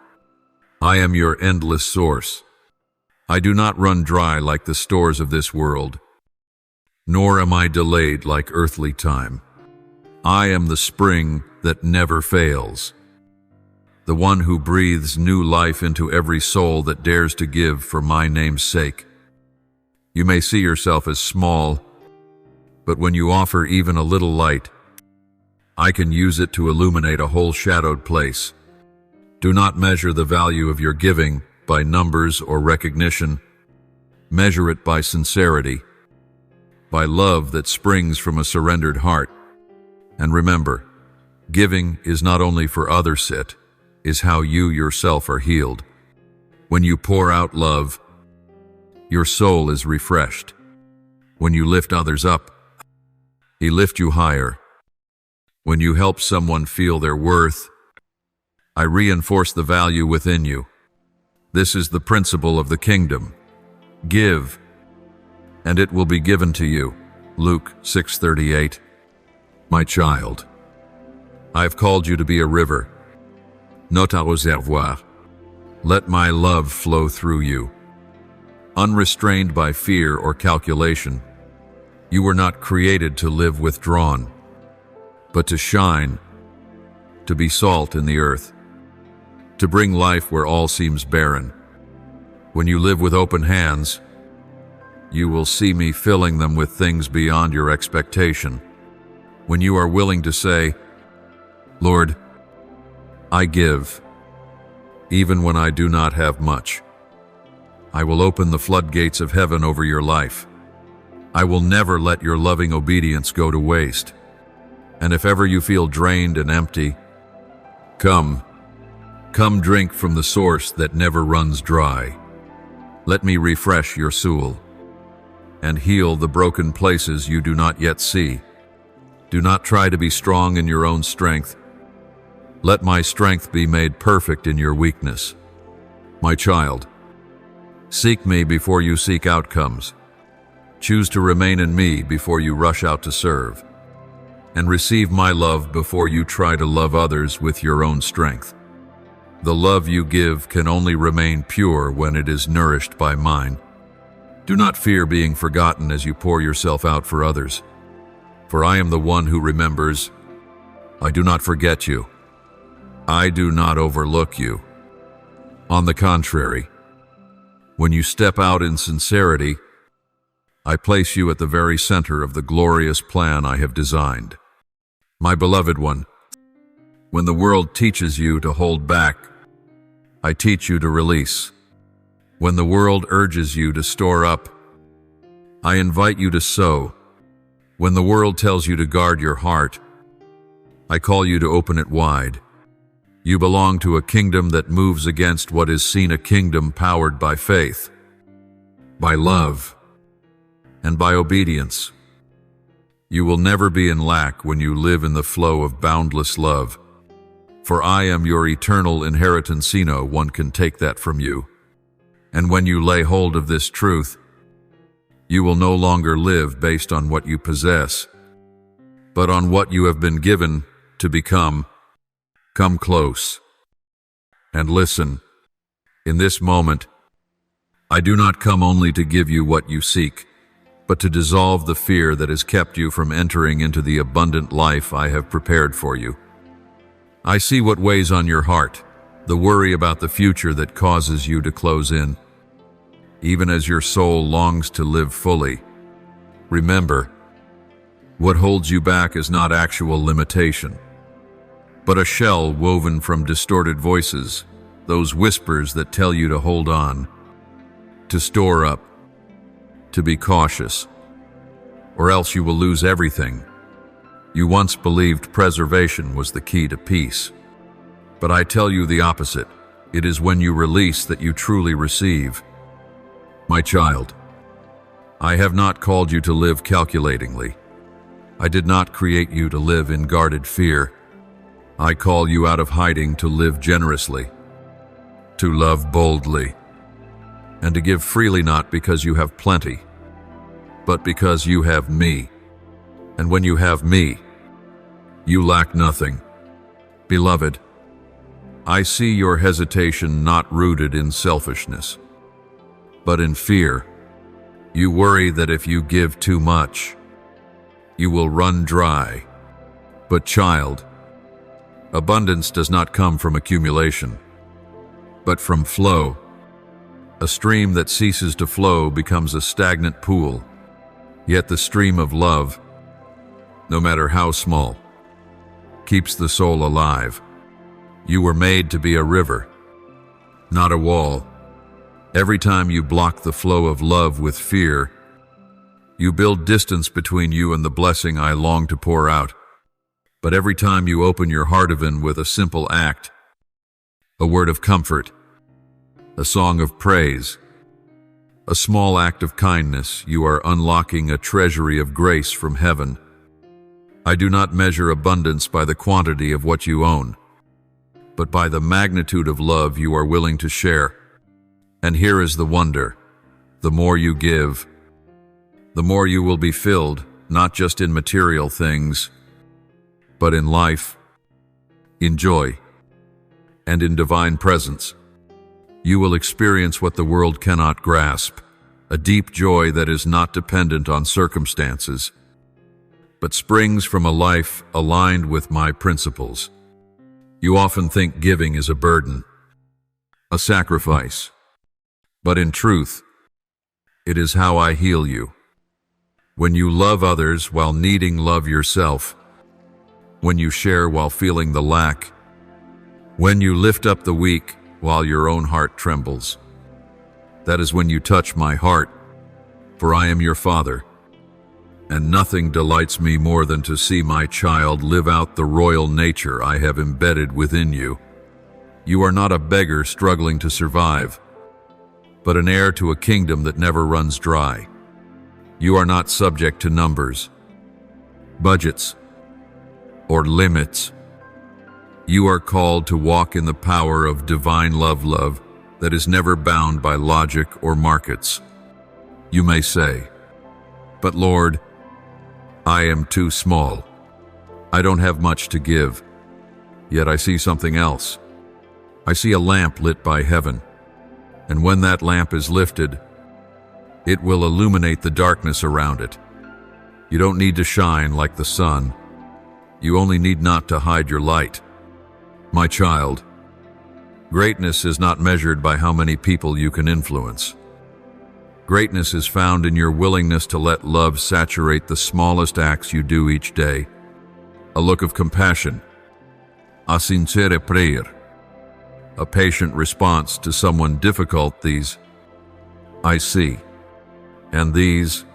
I am your endless source. I do not run dry like the stores of this world, nor am I delayed like earthly time. I am the spring that never fails, the one who breathes new life into every soul that dares to give for my name's sake. You may see yourself as small, but when you offer even a little light, I can use it to illuminate a whole shadowed place. Do not measure the value of your giving by numbers or recognition. Measure it by sincerity, by love that springs from a surrendered heart. And remember, giving is not only for others, it is how you yourself are healed. When you pour out love, your soul is refreshed. When you lift others up, He lifts you higher. When you help someone feel their worth, I reinforce the value within you. This is the principle of the kingdom. Give, and it will be given to you. Luke 6:38. My child, I have called you to be a river, not a réservoir. Let my love flow through you. Unrestrained by fear or calculation, you were not created to live withdrawn, but to shine, to be salt in the earth, to bring life where all seems barren. When you live with open hands, you will see me filling them with things beyond your expectation. When you are willing to say, Lord, I give, even when I do not have much, I will open the floodgates of heaven over your life. I will never let your loving obedience go to waste. And if ever you feel drained and empty, come drink from the source that never runs dry. Let me refresh your soul and heal the broken places you do not yet see. Do not try to be strong in your own strength. Let my strength be made perfect in your weakness. My child, seek me before you seek outcomes. Choose to remain in me before you rush out to serve. And receive my love before you try to love others with your own strength. The love you give can only remain pure when it is nourished by mine. Do not fear being forgotten as you pour yourself out for others, for I am the one who remembers. I do not forget you. I do not overlook you. On the contrary, when you step out in sincerity, I place you at the very center of the glorious plan I have designed. My beloved one, when the world teaches you to hold back, I teach you to release. When the world urges you to store up, I invite you to sow. When the world tells you to guard your heart, I call you to open it wide. You belong to a kingdom that moves against what is seen, a kingdom powered by faith, by love, and by obedience. You will never be in lack when you live in the flow of boundless love. For I am your eternal inheritance. No one can take that from you. And when you lay hold of this truth, you will no longer live based on what you possess, but on what you have been given to become. Come close and listen. In this moment, I do not come only to give you what you seek, but to dissolve the fear that has kept you from entering into the abundant life I have prepared for you. I see what weighs on your heart, the worry about the future that causes you to close in. Even as your soul longs to live fully, remember, what holds you back is not actual limitation, but a shell woven from distorted voices, those whispers that tell you to hold on, to store up, to be cautious, or else you will lose everything. You once believed preservation was the key to peace. But I tell you the opposite. It is when you release that you truly receive. My child, I have not called you to live calculatingly. I did not create you to live in guarded fear. I call you out of hiding to live generously, to love boldly, and to give freely, not because you have plenty, but because you have me. And when you have me, you lack nothing. Beloved, I see your hesitation not rooted in selfishness, but in fear. You worry that if you give too much, you will run dry. But child, abundance does not come from accumulation, but from flow. A stream that ceases to flow becomes a stagnant pool. Yet the stream of love, no matter how small, keeps the soul alive. You were made to be a river, not a wall. Every time you block the flow of love with fear, you build distance between you and the blessing I long to pour out. But every time you open your heart even with a simple act, a word of comfort, a song of praise, a small act of kindness, you are unlocking a treasury of grace from heaven. I do not measure abundance by the quantity of what you own, but by the magnitude of love you are willing to share. And here is the wonder. The more you give, the more you will be filled, not just in material things, but in life, in joy, and in divine presence. You will experience what the world cannot grasp, a deep joy that is not dependent on circumstances, but springs from a life aligned with my principles. You often think giving is a burden, a sacrifice, but in truth, it is how I heal you. When you love others while needing love yourself, when you share while feeling the lack, when you lift up the weak while your own heart trembles, that is when you touch my heart, for I am your Father, and nothing delights me more than to see my child live out the royal nature I have embedded within you. You are not a beggar struggling to survive, but an heir to a kingdom that never runs dry. You are not subject to numbers, budgets, or limits. You are called to walk in the power of divine love that is never bound by logic or markets. You may say, "But Lord, I am too small. I don't have much to give." Yet I see something else. I see a lamp lit by heaven, and when that lamp is lifted, it will illuminate the darkness around it. You don't need to shine like the sun. You only need not to hide your light. My child, greatness is not measured by how many people you can influence. Greatness is found in your willingness to let love saturate the smallest acts you do each day. A look of compassion, a sincere prayer, a patient response to someone difficult. These I see, and these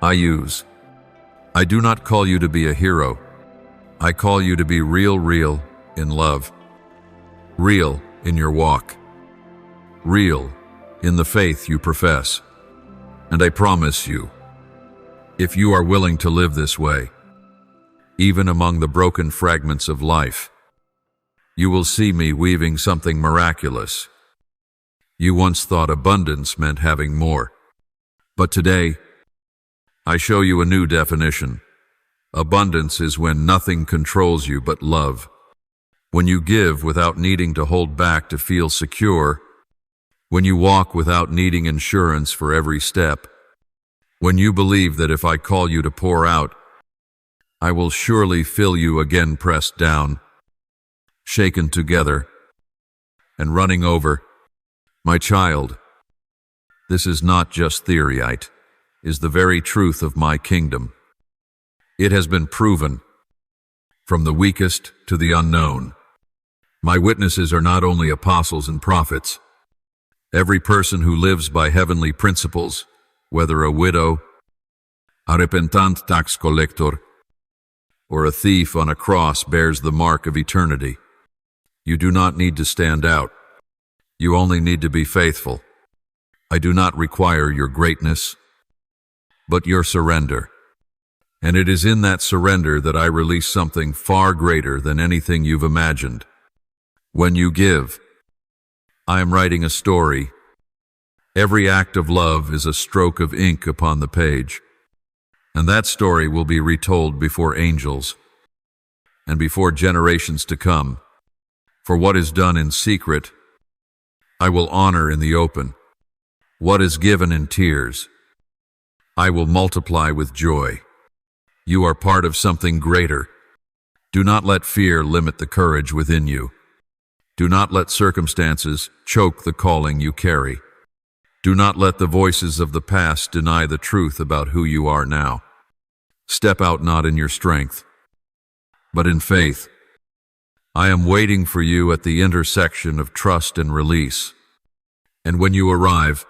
I use. I do not call you to be a hero. I call you to be real in love, real in your walk, real in the faith you profess. And I promise you, if you are willing to live this way, even among the broken fragments of life, you will see me weaving something miraculous. You once thought abundance meant having more, but today, I show you a new definition. Abundance is when nothing controls you but love. When you give without needing to hold back to feel secure. When you walk without needing insurance for every step. When you believe that if I call you to pour out, I will surely fill you again, pressed down, shaken together, and running over. My child, this is not just theory, it is the very truth of my kingdom. It has been proven, from the weakest to the unknown. My witnesses are not only apostles and prophets. Every person who lives by heavenly principles, whether a widow, a repentant tax collector, or a thief on a cross, bears the mark of eternity. You do not need to stand out. You only need to be faithful. I do not require your greatness, but your surrender. And it is in that surrender that I release something far greater than anything you've imagined. When you give, I am writing a story. Every act of love is a stroke of ink upon the page, and that story will be retold before angels and before generations to come. For what is done in secret, I will honor in the open. What is given in tears, I will multiply with joy. You are part of something greater. Do not let fear limit the courage within you. Do not let circumstances choke the calling you carry. Do not let the voices of the past deny the truth about who you are now. Step out not in your strength, but in faith. I am waiting for you at the intersection of trust and release. And when you arrive,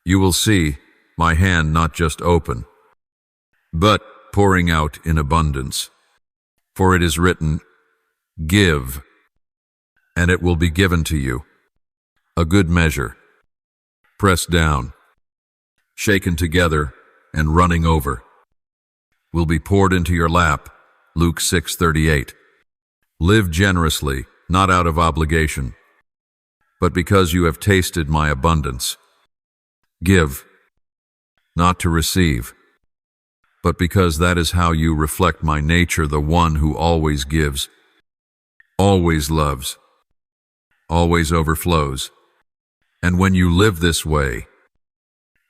you will see my hand not just open, but pouring out in abundance. For it is written, give, and it will be given to you. A good measure, pressed down, shaken together, and running over, will be poured into your lap. Luke 6:38. Live generously, not out of obligation, but because you have tasted my abundance. Give, not to receive, but because that is how you reflect my nature, the one who always gives, always loves, always overflows. And when you live this way,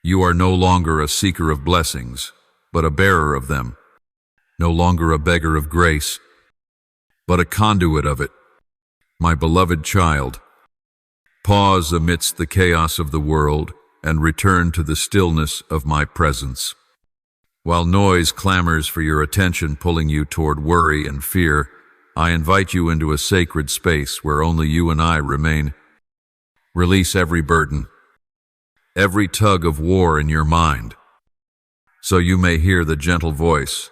you are no longer a seeker of blessings, but a bearer of them, no longer a beggar of grace, but a conduit of it. My beloved child, pause amidst the chaos of the world and return to the stillness of my presence. While noise clamors for your attention, pulling you toward worry and fear, I invite you into a sacred space where only you and I remain. Release every burden, every tug of war in your mind, so you may hear the gentle voice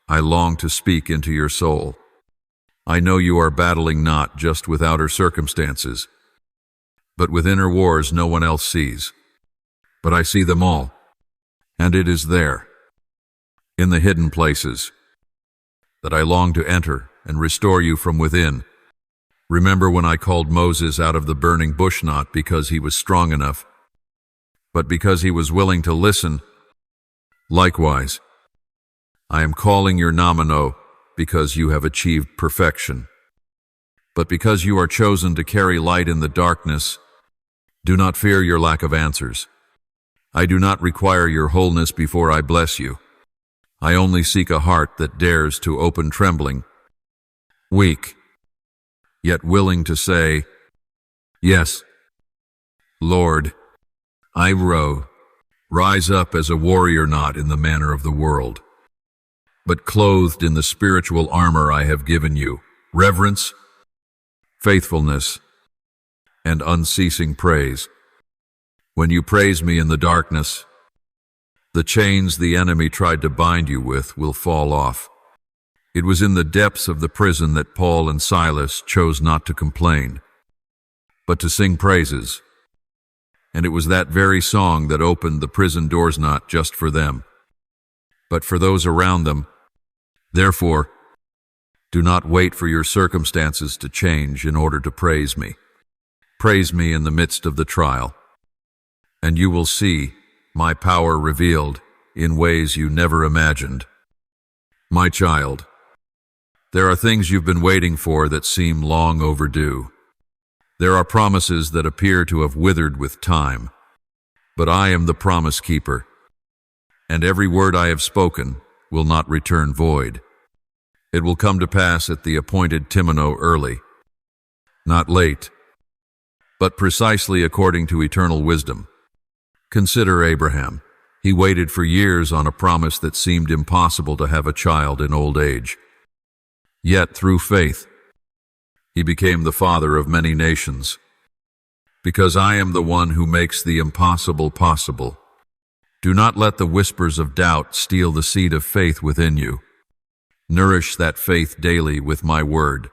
I long to speak into your soul. I know you are battling not just with outer circumstances, but with inner wars no one else sees. But I see them all, and it is there, in the hidden places, that I long to enter and restore you from within. Remember when I called Moses out of the burning bush, not because he was strong enough, but because he was willing to listen? Likewise, I am calling your nomino because you have achieved perfection. But because you are chosen to carry light in the darkness, do not fear your lack of answers. I do not require your wholeness before I bless you. I only seek a heart that dares to open trembling, weak, yet willing to say, yes, Lord, I rise up as a warrior, not in the manner of the world, but clothed in the spiritual armor I have given you, reverence, faithfulness, and unceasing praise. When you praise me in the darkness, the chains the enemy tried to bind you with will fall off. It was in the depths of the prison that Paul and Silas chose not to complain, but to sing praises. And it was that very song that opened the prison doors, not just for them, but for those around them. Therefore, do not wait for your circumstances to change in order to praise me. Praise me in the midst of the trial, and you will see my power revealed in ways you never imagined. My child, there are things you've been waiting for that seem long overdue. There are promises that appear to have withered with time, but I am the promise keeper, and every word I have spoken will not return void. It will come to pass at the appointed timino, early, not late, but precisely according to eternal wisdom. Consider Abraham. He waited for years on a promise that seemed impossible to have a child in old age. Yet, through faith, he became the father of many nations. Because I am the one who makes the impossible possible. Do not let the whispers of doubt steal the seed of faith within you. Nourish that faith daily with my word.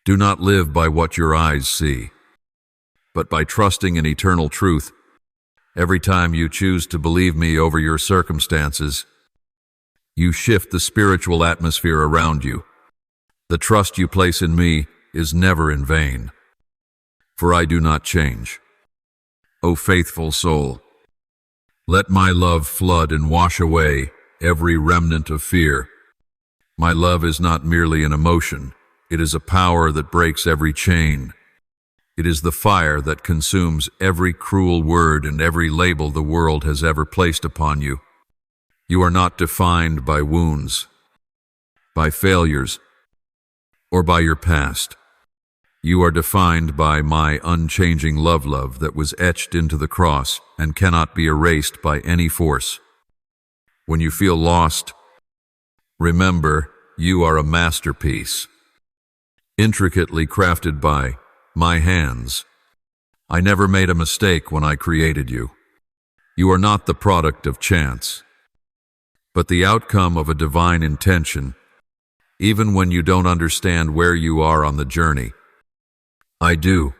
Do not live by what your eyes see, but by trusting in eternal truth. Every time you choose to believe me over your circumstances, you shift the spiritual atmosphere around you. The trust you place in me is never in vain, for I do not change. O faithful soul, let my love flood and wash away every remnant of fear. My love is not merely an emotion, it is a power that breaks every chain. It is the fire that consumes every cruel word and every label the world has ever placed upon you. You are not defined by wounds, by failures, or by your past. You are defined by my unchanging love that was etched into the cross and cannot be erased by any force. When you feel lost, remember you are a masterpiece, intricately crafted by my hands. I never made a mistake when I created you. You are not the product of chance, but the outcome of a divine intention, even when you don't understand where you are on the journey. I do.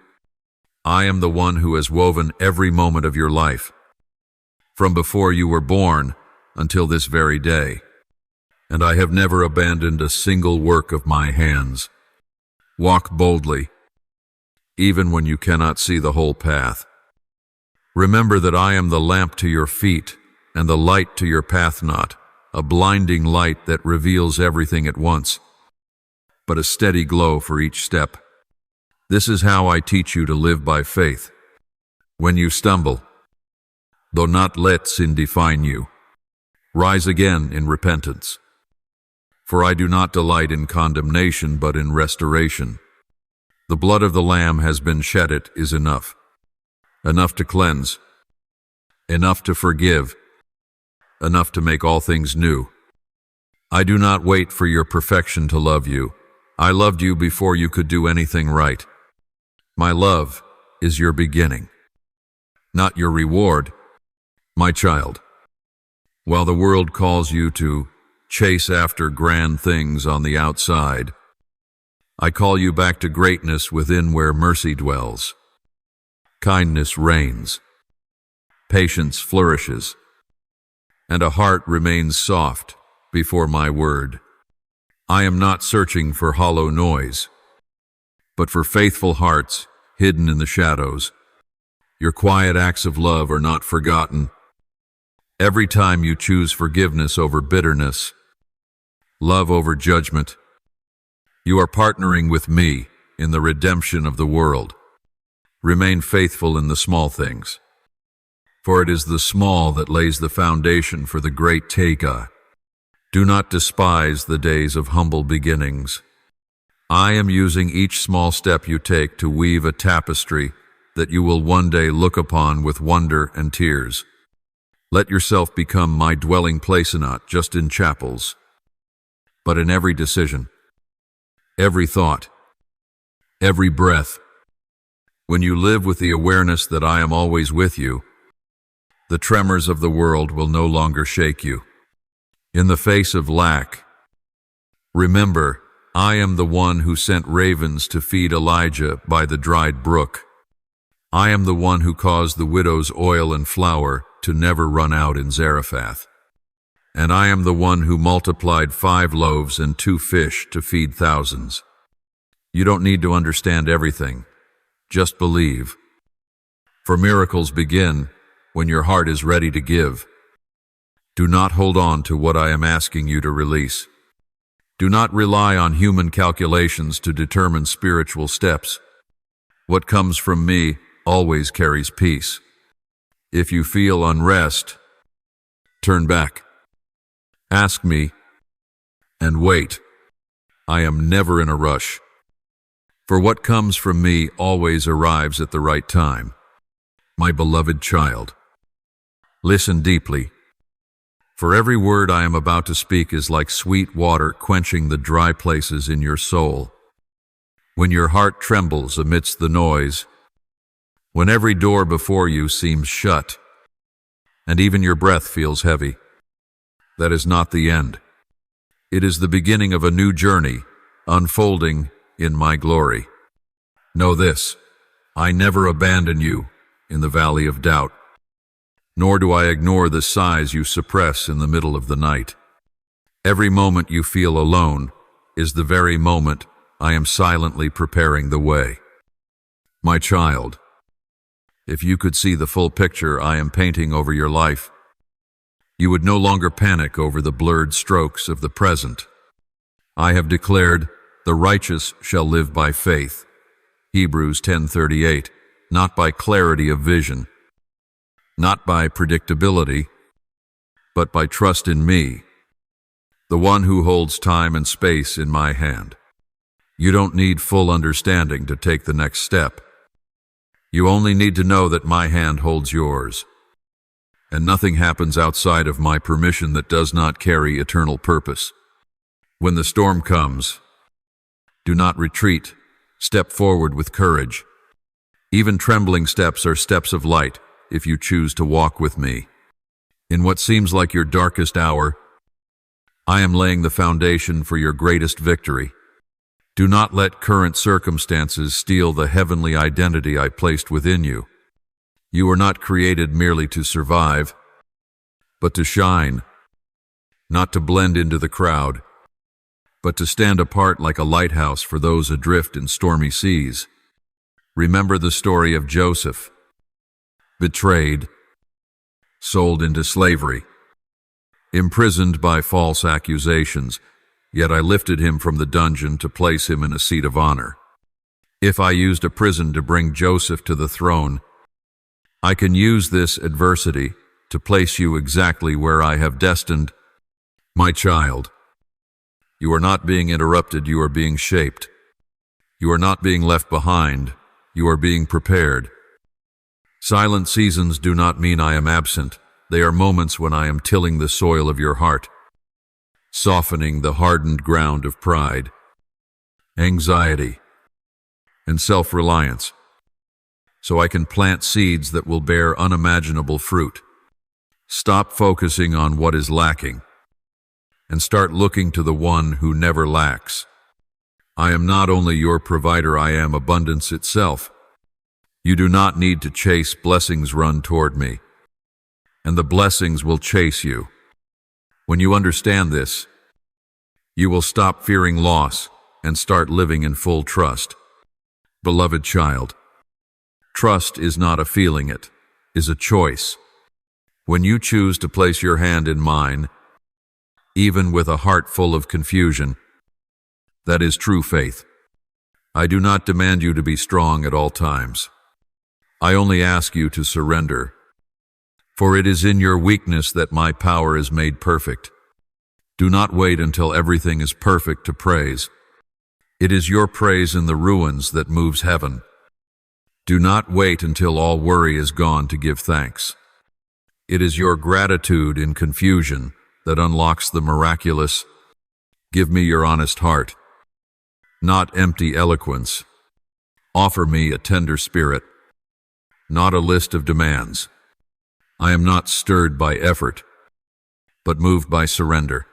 I am the one who has woven every moment of your life, from before you were born until this very day, and I have never abandoned a single work of my hands. Walk boldly, even when you cannot see the whole path. Remember that I am the lamp to your feet and the light to your path, not a blinding light that reveals everything at once, but a steady glow for each step. This is how I teach you to live by faith. When you stumble, do not let sin define you. Rise again in repentance. For I do not delight in condemnation, but in restoration. The blood of the Lamb has been shed. It is enough. Enough to cleanse. Enough to forgive. Enough to make all things new. I do not wait for your perfection to love you. I loved you before you could do anything right. My love is your beginning, not your reward, my child. While the world calls you to chase after grand things on the outside, I call you back to greatness within, where mercy dwells. Kindness reigns, patience flourishes, and a heart remains soft before my word. I am not searching for hollow noise, but for faithful hearts hidden in the shadows. Your quiet acts of love are not forgotten. Every time you choose forgiveness over bitterness, love over judgment, you are partnering with me in the redemption of the world. Remain faithful in the small things, for it is the small that lays the foundation for the great Tega. Do not despise the days of humble beginnings. I am using each small step you take to weave a tapestry that you will one day look upon with wonder and tears. Let yourself become my dwelling place, not just in chapels, but in every decision, every thought, every breath. When you live with the awareness that I am always with you, the tremors of the world will no longer shake you. In the face of lack, remember, I am the one who sent ravens to feed Elijah by the dried brook. I am the one who caused the widow's oil and flour to never run out in Zarephath. And I am the one who multiplied 5 loaves and 2 fish to feed thousands. You don't need to understand everything. Just believe. For miracles begin when your heart is ready to give. Do not hold on to what I am asking you to release. Do not rely on human calculations to determine spiritual steps. What comes from me always carries peace. If you feel unrest, turn back. Ask me, and wait. I am never in a rush. For what comes from me always arrives at the right time. My beloved child, listen deeply. For every word I am about to speak is like sweet water quenching the dry places in your soul. When your heart trembles amidst the noise, when every door before you seems shut, and even your breath feels heavy, that is not the end. It is the beginning of a new journey, unfolding in my glory. Know this, I never abandon you in the valley of doubt, nor do I ignore the sighs you suppress in the middle of the night. Every moment you feel alone is the very moment I am silently preparing the way. My child, if you could see the full picture I am painting over your life, you would no longer panic over the blurred strokes of the present. I have declared, the righteous shall live by faith. Hebrews 10:38, not by clarity of vision, not by predictability, but by trust in me, the one who holds time and space in my hand. You don't need full understanding to take the next step. You only need to know that my hand holds yours, and nothing happens outside of my permission that does not carry eternal purpose. When the storm comes, do not retreat. Step forward with courage. Even trembling steps are steps of light if you choose to walk with me. In what seems like your darkest hour, I am laying the foundation for your greatest victory. Do not let current circumstances steal the heavenly identity I placed within you. You were not created merely to survive, but to shine, not to blend into the crowd, but to stand apart like a lighthouse for those adrift in stormy seas. Remember the story of Joseph, betrayed, sold into slavery, imprisoned by false accusations, yet I lifted him from the dungeon to place him in a seat of honor. If I used a prison to bring Joseph to the throne, I can use this adversity to place you exactly where I have destined. My child, you are not being interrupted, you are being shaped. You are not being left behind, you are being prepared. Silent seasons do not mean I am absent. They are moments when I am tilling the soil of your heart, softening the hardened ground of pride, anxiety, and self-reliance, so I can plant seeds that will bear unimaginable fruit. Stop focusing on what is lacking and start looking to the one who never lacks. I am not only your provider, I am abundance itself. You do not need to chase blessings, run toward me, and the blessings will chase you. When you understand this, you will stop fearing loss and start living in full trust. Beloved child, trust is not a feeling, it is a choice. When you choose to place your hand in mine, even with a heart full of confusion, that is true faith. I do not demand you to be strong at all times. I only ask you to surrender, for it is in your weakness that my power is made perfect. Do not wait until everything is perfect to praise. It is your praise in the ruins that moves heaven. Do not wait until all worry is gone to give thanks. It is your gratitude in confusion that unlocks the miraculous. Give me your honest heart, not empty eloquence. Offer me a tender spirit, not a list of demands. I am not stirred by effort, but moved by surrender.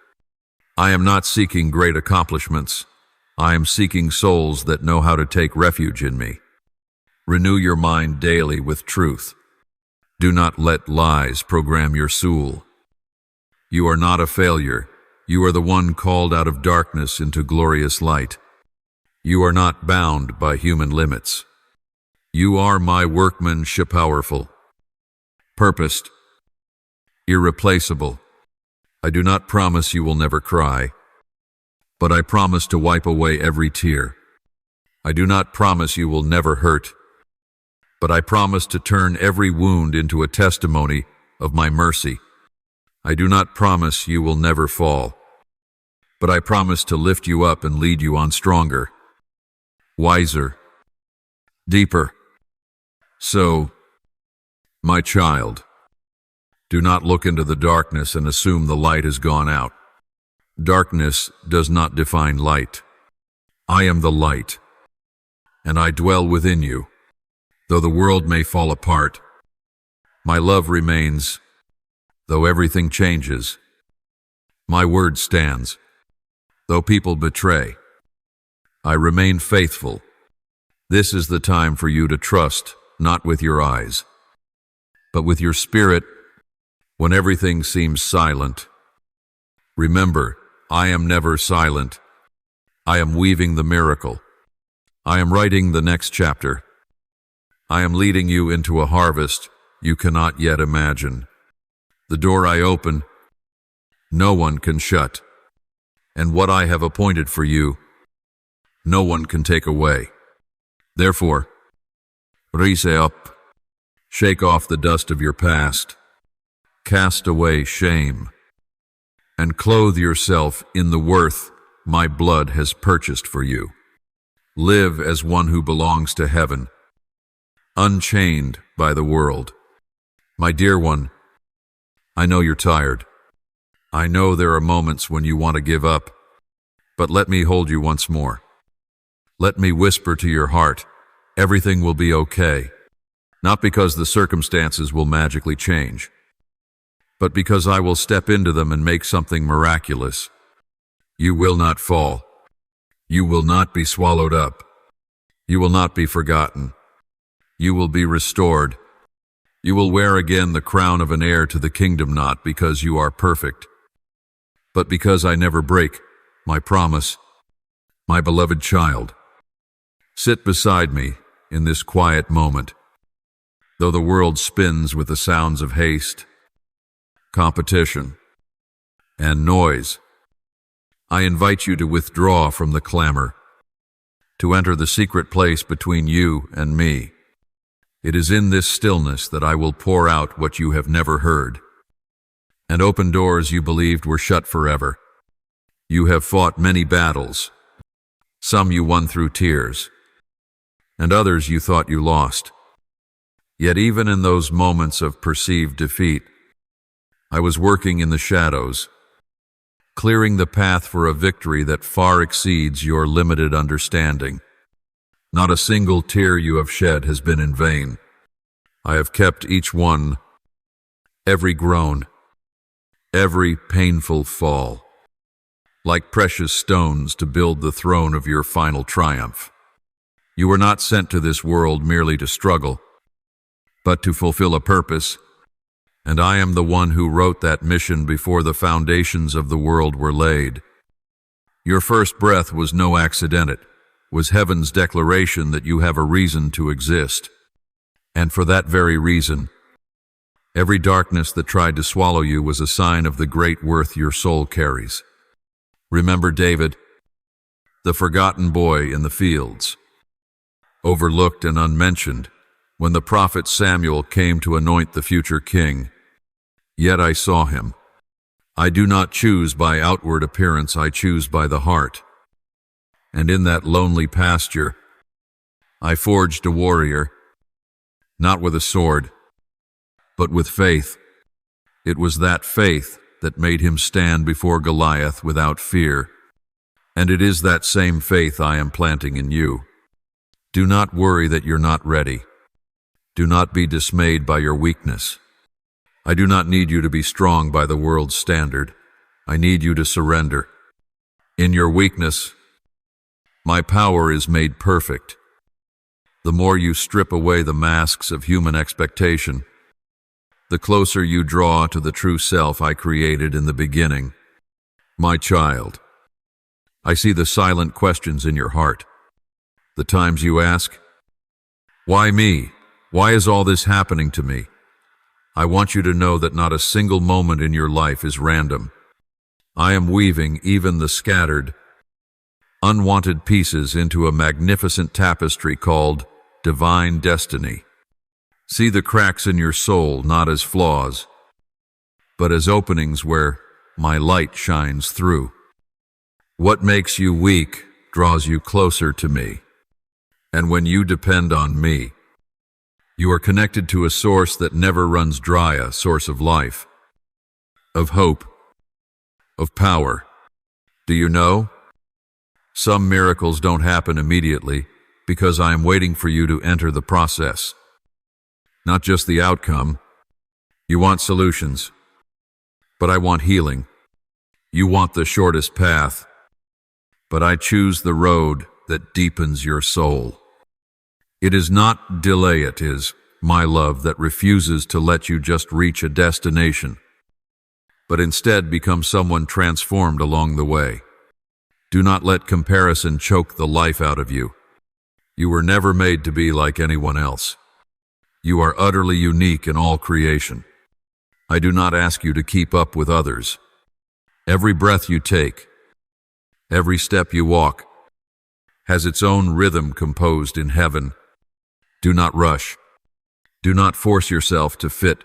I am not seeking great accomplishments. I am seeking souls that know how to take refuge in me. Renew your mind daily with truth. Do not let lies program your soul. You are not a failure. You are the one called out of darkness into glorious light. You are not bound by human limits. You are my workmanship, powerful, purposed, irreplaceable. I do not promise you will never cry, but I promise to wipe away every tear. I do not promise you will never hurt, but I promise to turn every wound into a testimony of my mercy. I do not promise you will never fall, but I promise to lift you up and lead you on stronger, wiser, deeper. So, my child, do not look into the darkness and assume the light has gone out. Darkness does not define light. I am the light, and I dwell within you. Though the world may fall apart, my love remains. Though everything changes, my word stands. Though people betray, I remain faithful. This is the time for you to trust, not with your eyes, but with your spirit. When everything seems silent, remember, I am never silent. I am weaving the miracle. I am writing the next chapter. I am leading you into a harvest you cannot yet imagine. The door I open, no one can shut. And what I have appointed for you, no one can take away. Therefore, rise up, shake off the dust of your past, cast away shame, and clothe yourself in the worth my blood has purchased for you. Live as one who belongs to heaven, unchained by the world. My dear one, I know you're tired. I know there are moments when you want to give up, but let me hold you once more. Let me whisper to your heart, everything will be okay. Not because the circumstances will magically change, but because I will step into them and make something miraculous. You will not fall. You will not be swallowed up. You will not be forgotten. You will be restored. You will wear again the crown of an heir to the kingdom, not because you are perfect, but because I never break my promise. My beloved child, sit beside me in this quiet moment. Though the world spins with the sounds of haste, competition, and noise, I invite you to withdraw from the clamor, to enter the secret place between you and me. It is in this stillness that I will pour out what you have never heard, and open doors you believed were shut forever. You have fought many battles. Some you won through tears, and others you thought you lost. Yet even in those moments of perceived defeat, I was working in the shadows, clearing the path for a victory that far exceeds your limited understanding. Not a single tear you have shed has been in vain. I have kept each one, every groan, every painful fall, like precious stones to build the throne of your final triumph. You were not sent to this world merely to struggle, but to fulfill a purpose, and I am the one who wrote that mission before the foundations of the world were laid. Your first breath was no accident. It was heaven's declaration that you have a reason to exist. And for that very reason, every darkness that tried to swallow you was a sign of the great worth your soul carries. Remember David, the forgotten boy in the fields, overlooked and unmentioned, when the prophet Samuel came to anoint the future king. Yet I saw him. I do not choose by outward appearance, I choose by the heart. And in that lonely pasture, I forged a warrior, not with a sword, but with faith. It was that faith that made him stand before Goliath without fear. And it is that same faith I am planting in you. Do not worry that you're not ready. Do not be dismayed by your weakness. I do not need you to be strong by the world's standard. I need you to surrender. In your weakness, my power is made perfect. The more you strip away the masks of human expectation, the closer you draw to the true self I created in the beginning. My child, I see the silent questions in your heart. The times you ask, why me? Why is all this happening to me? I want you to know that not a single moment in your life is random. I am weaving even the scattered, unwanted pieces into a magnificent tapestry called divine destiny. See the cracks in your soul not as flaws, but as openings where my light shines through. What makes you weak draws you closer to me. And when you depend on me, you are connected to a source that never runs dry, a source of life, of hope, of power. Do you know? Some miracles don't happen immediately because I am waiting for you to enter the process. Not just the outcome. You want solutions, but I want healing. You want the shortest path, but I choose the road that deepens your soul. It is not delay, it is my love that refuses to let you just reach a destination, but instead become someone transformed along the way. Do not let comparison choke the life out of you. You were never made to be like anyone else. You are utterly unique in all creation. I do not ask you to keep up with others. Every breath you take, every step you walk, has its own rhythm composed in heaven. Do not rush. Do not force yourself to fit.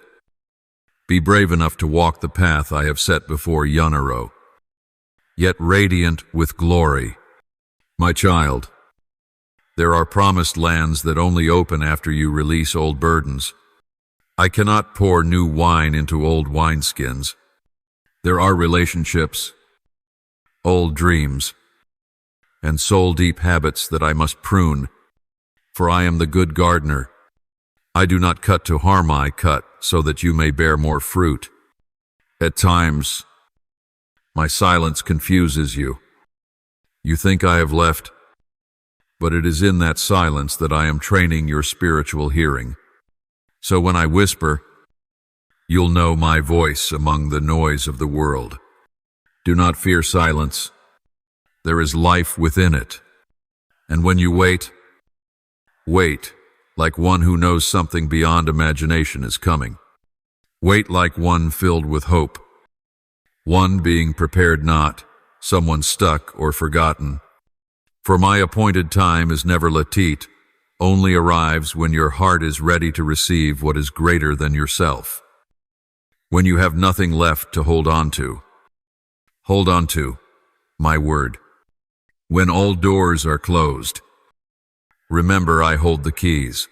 Be brave enough to walk the path I have set before Yunaro, yet radiant with glory. My child, there are promised lands that only open after you release old burdens. I cannot pour new wine into old wineskins. There are relationships, old dreams, and soul-deep habits that I must prune, for I am the good gardener. I do not cut to harm, I cut so that you may bear more fruit. At times, my silence confuses you. You think I have left, but it is in that silence that I am training your spiritual hearing. So when I whisper, you'll know my voice among the noise of the world. Do not fear silence. There is life within it. And when you wait, wait like one who knows something beyond imagination is coming. Wait like one filled with hope. One being prepared, not someone stuck or forgotten. For my appointed time is never latit, only arrives when your heart is ready to receive what is greater than yourself. When you have nothing left to hold on to my word. When all doors are closed, remember I hold the keys.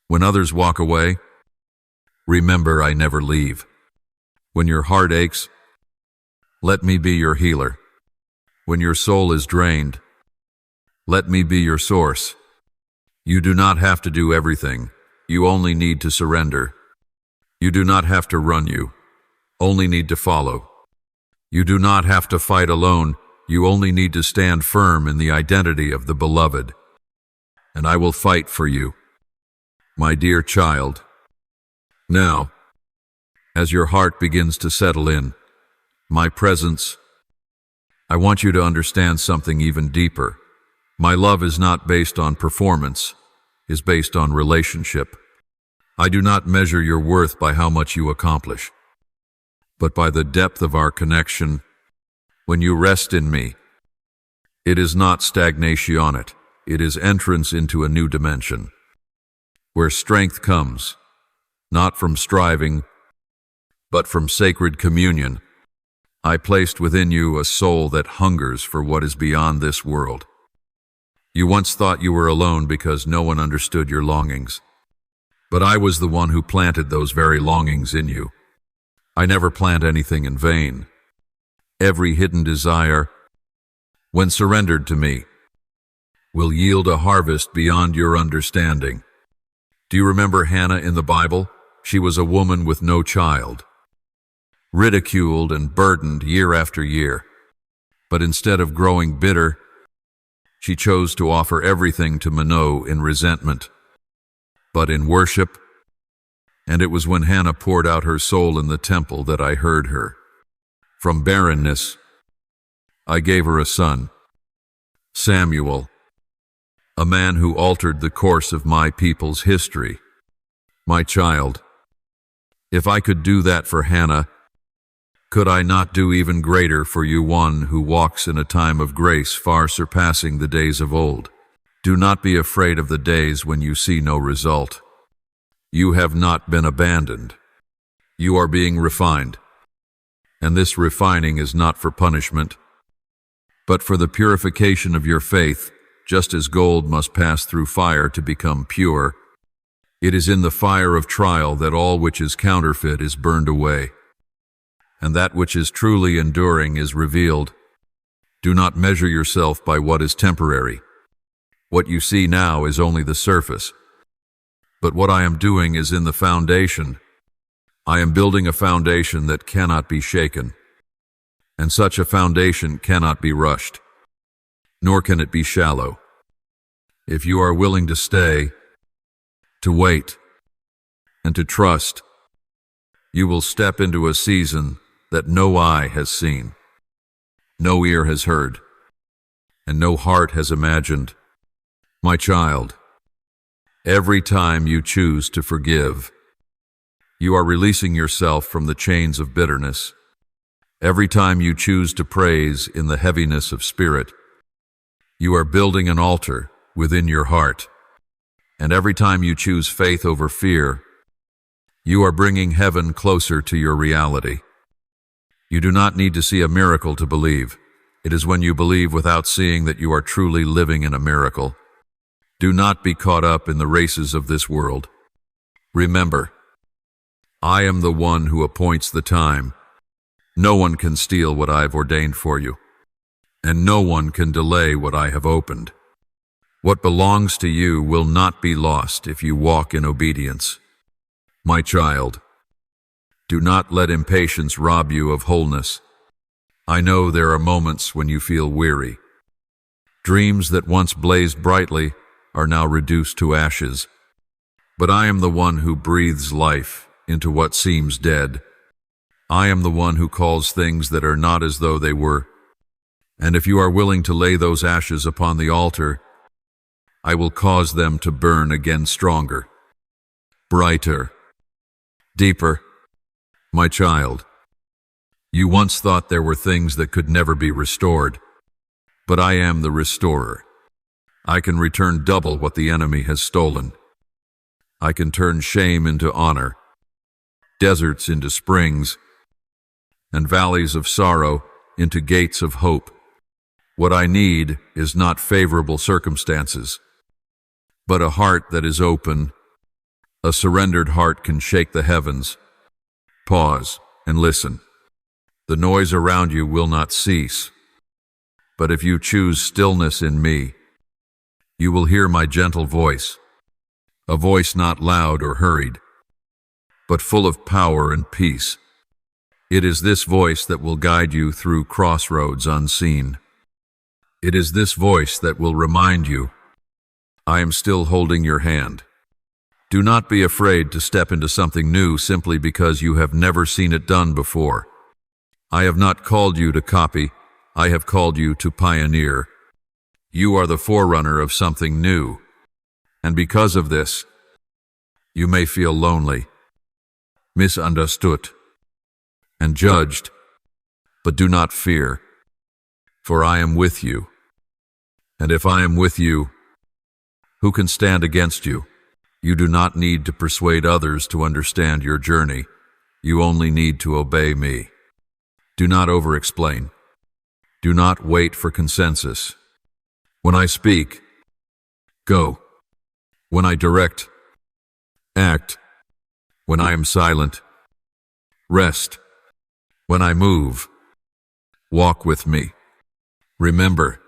When others walk away, remember I never leave. When your heart aches, let me be your healer. When your soul is drained, let me be your source. You do not have to do everything. You only need to surrender. You do not have to run, you only need to follow. You do not have to fight alone. You only need to stand firm in the identity of the beloved. And I will fight for you, my dear child. Now, as your heart begins to settle in my presence, I want you to understand something even deeper. My love is not based on performance, is based on relationship. I do not measure your worth by how much you accomplish, but by the depth of our connection. When you rest in me, it is not stagnation, it is entrance into a new dimension, where strength comes, not from striving, but from sacred communion. I placed within you a soul that hungers for what is beyond this world. You once thought you were alone because no one understood your longings. But I was the one who planted those very longings in you. I never plant anything in vain. Every hidden desire, when surrendered to me, will yield a harvest beyond your understanding. Do you remember Hannah in the Bible? She was a woman with no child, ridiculed and burdened year after year. But instead of growing bitter, she chose to offer everything to Manoah in resentment, but in worship. And it was when Hannah poured out her soul in the temple that I heard her. From barrenness, I gave her a son, Samuel, a man who altered the course of my people's history. My child, if I could do that for Hannah, could I not do even greater for you, one who walks in a time of grace far surpassing the days of old? Do not be afraid of the days when you see no result. You have not been abandoned. You are being refined. And this refining is not for punishment, but for the purification of your faith, just as gold must pass through fire to become pure. It is in the fire of trial that all which is counterfeit is burned away, and that which is truly enduring is revealed. Do not measure yourself by what is temporary. What you see now is only the surface. But what I am doing is in the foundation. I am building a foundation that cannot be shaken. And such a foundation cannot be rushed, nor can it be shallow. If you are willing to stay, to wait, and to trust, you will step into a season that no eye has seen, no ear has heard, and no heart has imagined. My child, every time you choose to forgive, you are releasing yourself from the chains of bitterness. Every time you choose to praise in the heaviness of spirit, you are building an altar within your heart. And every time you choose faith over fear, you are bringing heaven closer to your reality. You do not need to see a miracle to believe. It is when you believe without seeing that you are truly living in a miracle. Do not be caught up in the races of this world. Remember, I am the one who appoints the time. No one can steal what I have ordained for you, and no one can delay what I have opened. What belongs to you will not be lost if you walk in obedience. My child, do not let impatience rob you of wholeness. I know there are moments when you feel weary. Dreams that once blazed brightly are now reduced to ashes. But I am the one who breathes life into what seems dead. I am the one who calls things that are not as though they were. And if you are willing to lay those ashes upon the altar, I will cause them to burn again stronger, brighter, deeper. My child, you once thought there were things that could never be restored, but I am the restorer. I can return double what the enemy has stolen. I can turn shame into honor, deserts into springs, and valleys of sorrow into gates of hope. What I need is not favorable circumstances, but a heart that is open. A surrendered heart can shake the heavens. Pause and listen. The noise around you will not cease, but if you choose stillness in me, you will hear my gentle voice, a voice not loud or hurried, but full of power and peace. It is this voice that will guide you through crossroads unseen. It is this voice that will remind you, I am still holding your hand. Do not be afraid to step into something new simply because you have never seen it done before. I have not called you to copy, I have called you to pioneer. You are the forerunner of something new, and because of this, you may feel lonely, misunderstood, and judged, but do not fear, for I am with you. And if I am with you, who can stand against you? You do not need to persuade others to understand your journey. You only need to obey me. Do not over-explain. Do not wait for consensus. When I speak, go. When I direct, act. When I am silent, rest. When I move, walk with me. Remember,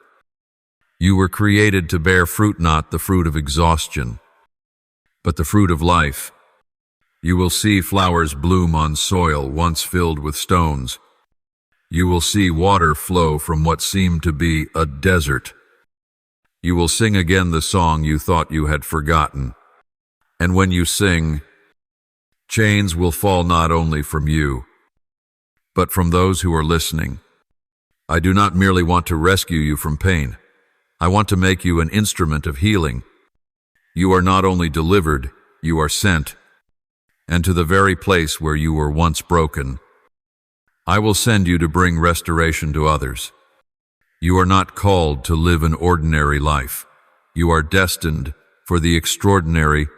you were created to bear fruit, not the fruit of exhaustion, but the fruit of life. You will see flowers bloom on soil once filled with stones. You will see water flow from what seemed to be a desert. You will sing again the song you thought you had forgotten. And when you sing, chains will fall not only from you, but from those who are listening. I do not merely want to rescue you from pain. I want to make you an instrument of healing. You are not only delivered, you are sent, and to the very place where you were once broken. I will send you to bring restoration to others. You are not called to live an ordinary life. You are destined for the extraordinary,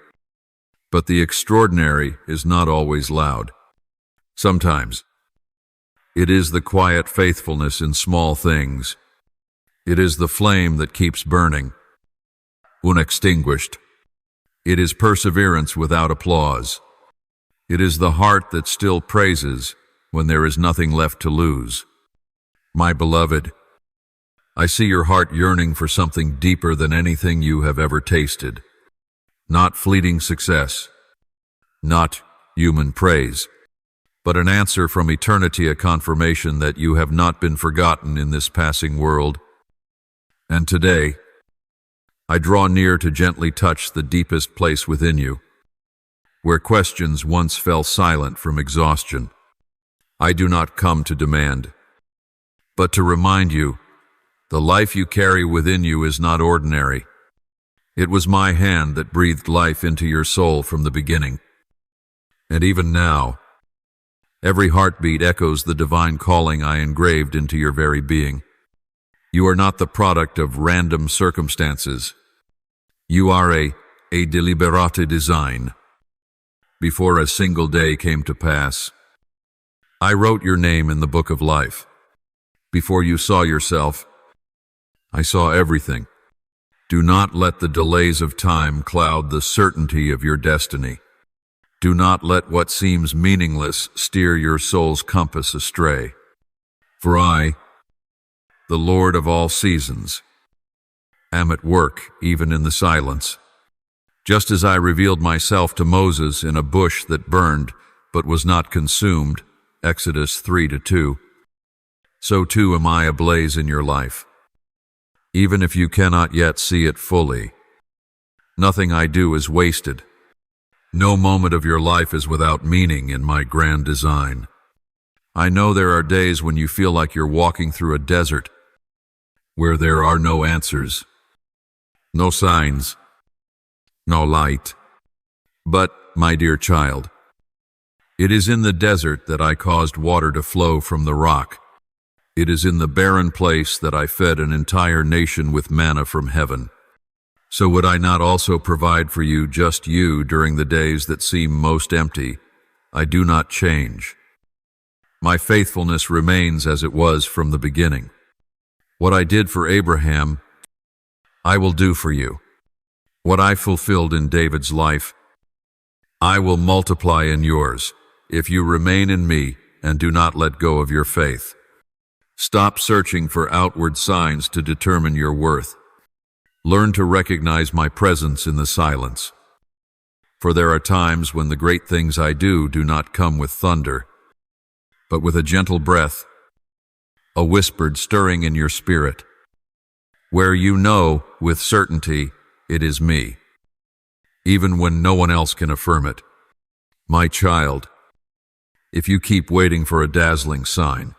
but the extraordinary is not always loud. Sometimes, it is the quiet faithfulness in small things. It is the flame that keeps burning, unextinguished. It is perseverance without applause. It is the heart that still praises when there is nothing left to lose. My beloved, I see your heart yearning for something deeper than anything you have ever tasted. Not fleeting success, not human praise, but an answer from eternity, a confirmation that you have not been forgotten in this passing world. And today, I draw near to gently touch the deepest place within you, where questions once fell silent from exhaustion. I do not come to demand, but to remind you, the life you carry within you is not ordinary. It was my hand that breathed life into your soul from the beginning. And even now, every heartbeat echoes the divine calling I engraved into your very being. You are not the product of random circumstances. You are a deliberate design. Before a single day came to pass, I wrote your name in the book of life. Before you saw yourself, I saw everything. Do not let the delays of time cloud the certainty of your destiny. Do not let what seems meaningless steer your soul's compass astray. For I, the Lord of all seasons, am at work even in the silence. Just as I revealed myself to Moses in a bush that burned but was not consumed, Exodus 3:2, so too am I ablaze in your life. Even if you cannot yet see it fully, nothing I do is wasted. No moment of your life is without meaning in my grand design. I know there are days when you feel like you're walking through a desert, where there are no answers, no signs, no light. But, my dear child, it is in the desert that I caused water to flow from the rock. It is in the barren place that I fed an entire nation with manna from heaven. So would I not also provide for you just you during the days that seem most empty? I do not change. My faithfulness remains as it was from the beginning. What I did for Abraham, I will do for you. What I fulfilled in David's life, I will multiply in yours, if you remain in me and do not let go of your faith. Stop searching for outward signs to determine your worth. Learn to recognize my presence in the silence. For there are times when the great things I do not come with thunder, but with a gentle breath, a whispered stirring in your spirit, where you know with certainty it is me, even when no one else can affirm it. My child, if you keep waiting for a dazzling sign,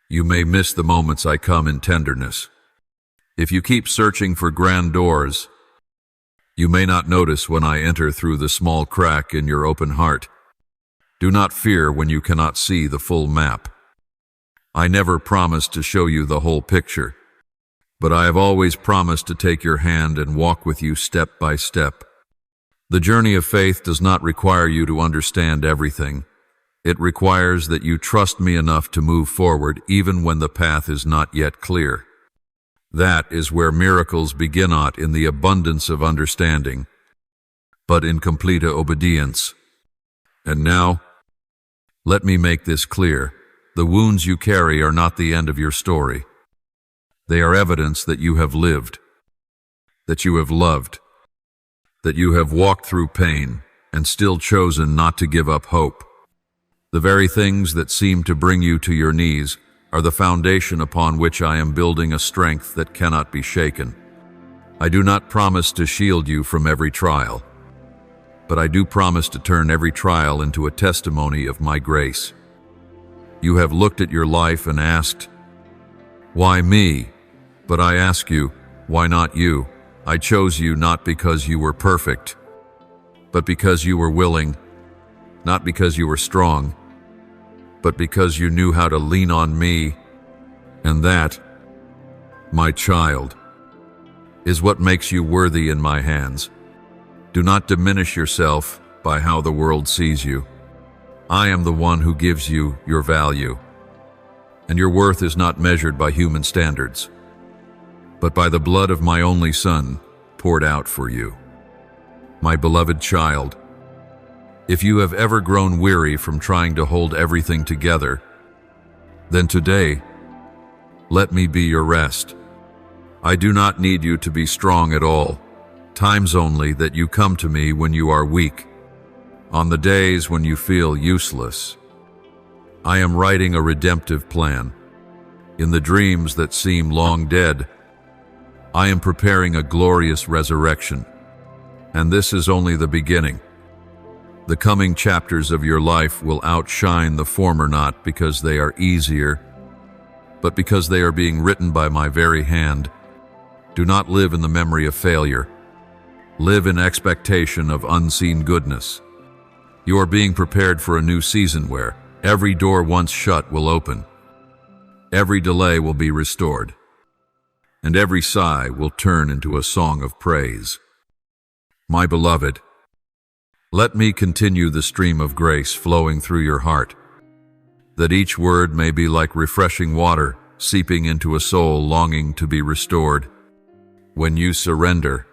you may miss the moments I come in tenderness. If you keep searching for grand doors, you may not notice when I enter through the small crack in your open heart. Do not fear when you cannot see the full map. I never promised to show you the whole picture, but I have always promised to take your hand and walk with you step by step. The journey of faith does not require you to understand everything. It requires that you trust me enough to move forward even when the path is not yet clear. That is where miracles begin, not in the abundance of understanding, but in complete obedience. And now, let me make this clear. The wounds you carry are not the end of your story. They are evidence that you have lived, that you have loved, that you have walked through pain and still chosen not to give up hope. The very things that seem to bring you to your knees are the foundation upon which I am building a strength that cannot be shaken. I do not promise to shield you from every trial, but I do promise to turn every trial into a testimony of my grace. You have looked at your life and asked, "Why me?" But I ask you, why not you? I chose you not because you were perfect, but because you were willing, not because you were strong, but because you knew how to lean on me. And that, my child, is what makes you worthy in my hands. Do not diminish yourself by how the world sees you. I am the one who gives you your value, and your worth is not measured by human standards, but by the blood of my only Son poured out for you. My beloved child, if you have ever grown weary from trying to hold everything together, then today, let me be your rest. I do not need you to be strong at all. Times only that you come to me when you are weak. On the days when you feel useless, I am writing a redemptive plan. In the dreams that seem long dead, I am preparing a glorious resurrection, and this is only the beginning. The coming chapters of your life will outshine the former not because they are easier, but because they are being written by my very hand. Do not live in the memory of failure. Live in expectation of unseen goodness. You are being prepared for a new season where every door once shut will open, every delay will be restored, and every sigh will turn into a song of praise. My beloved, let me continue the stream of grace flowing through your heart, that each word may be like refreshing water seeping into a soul longing to be restored. When you surrender,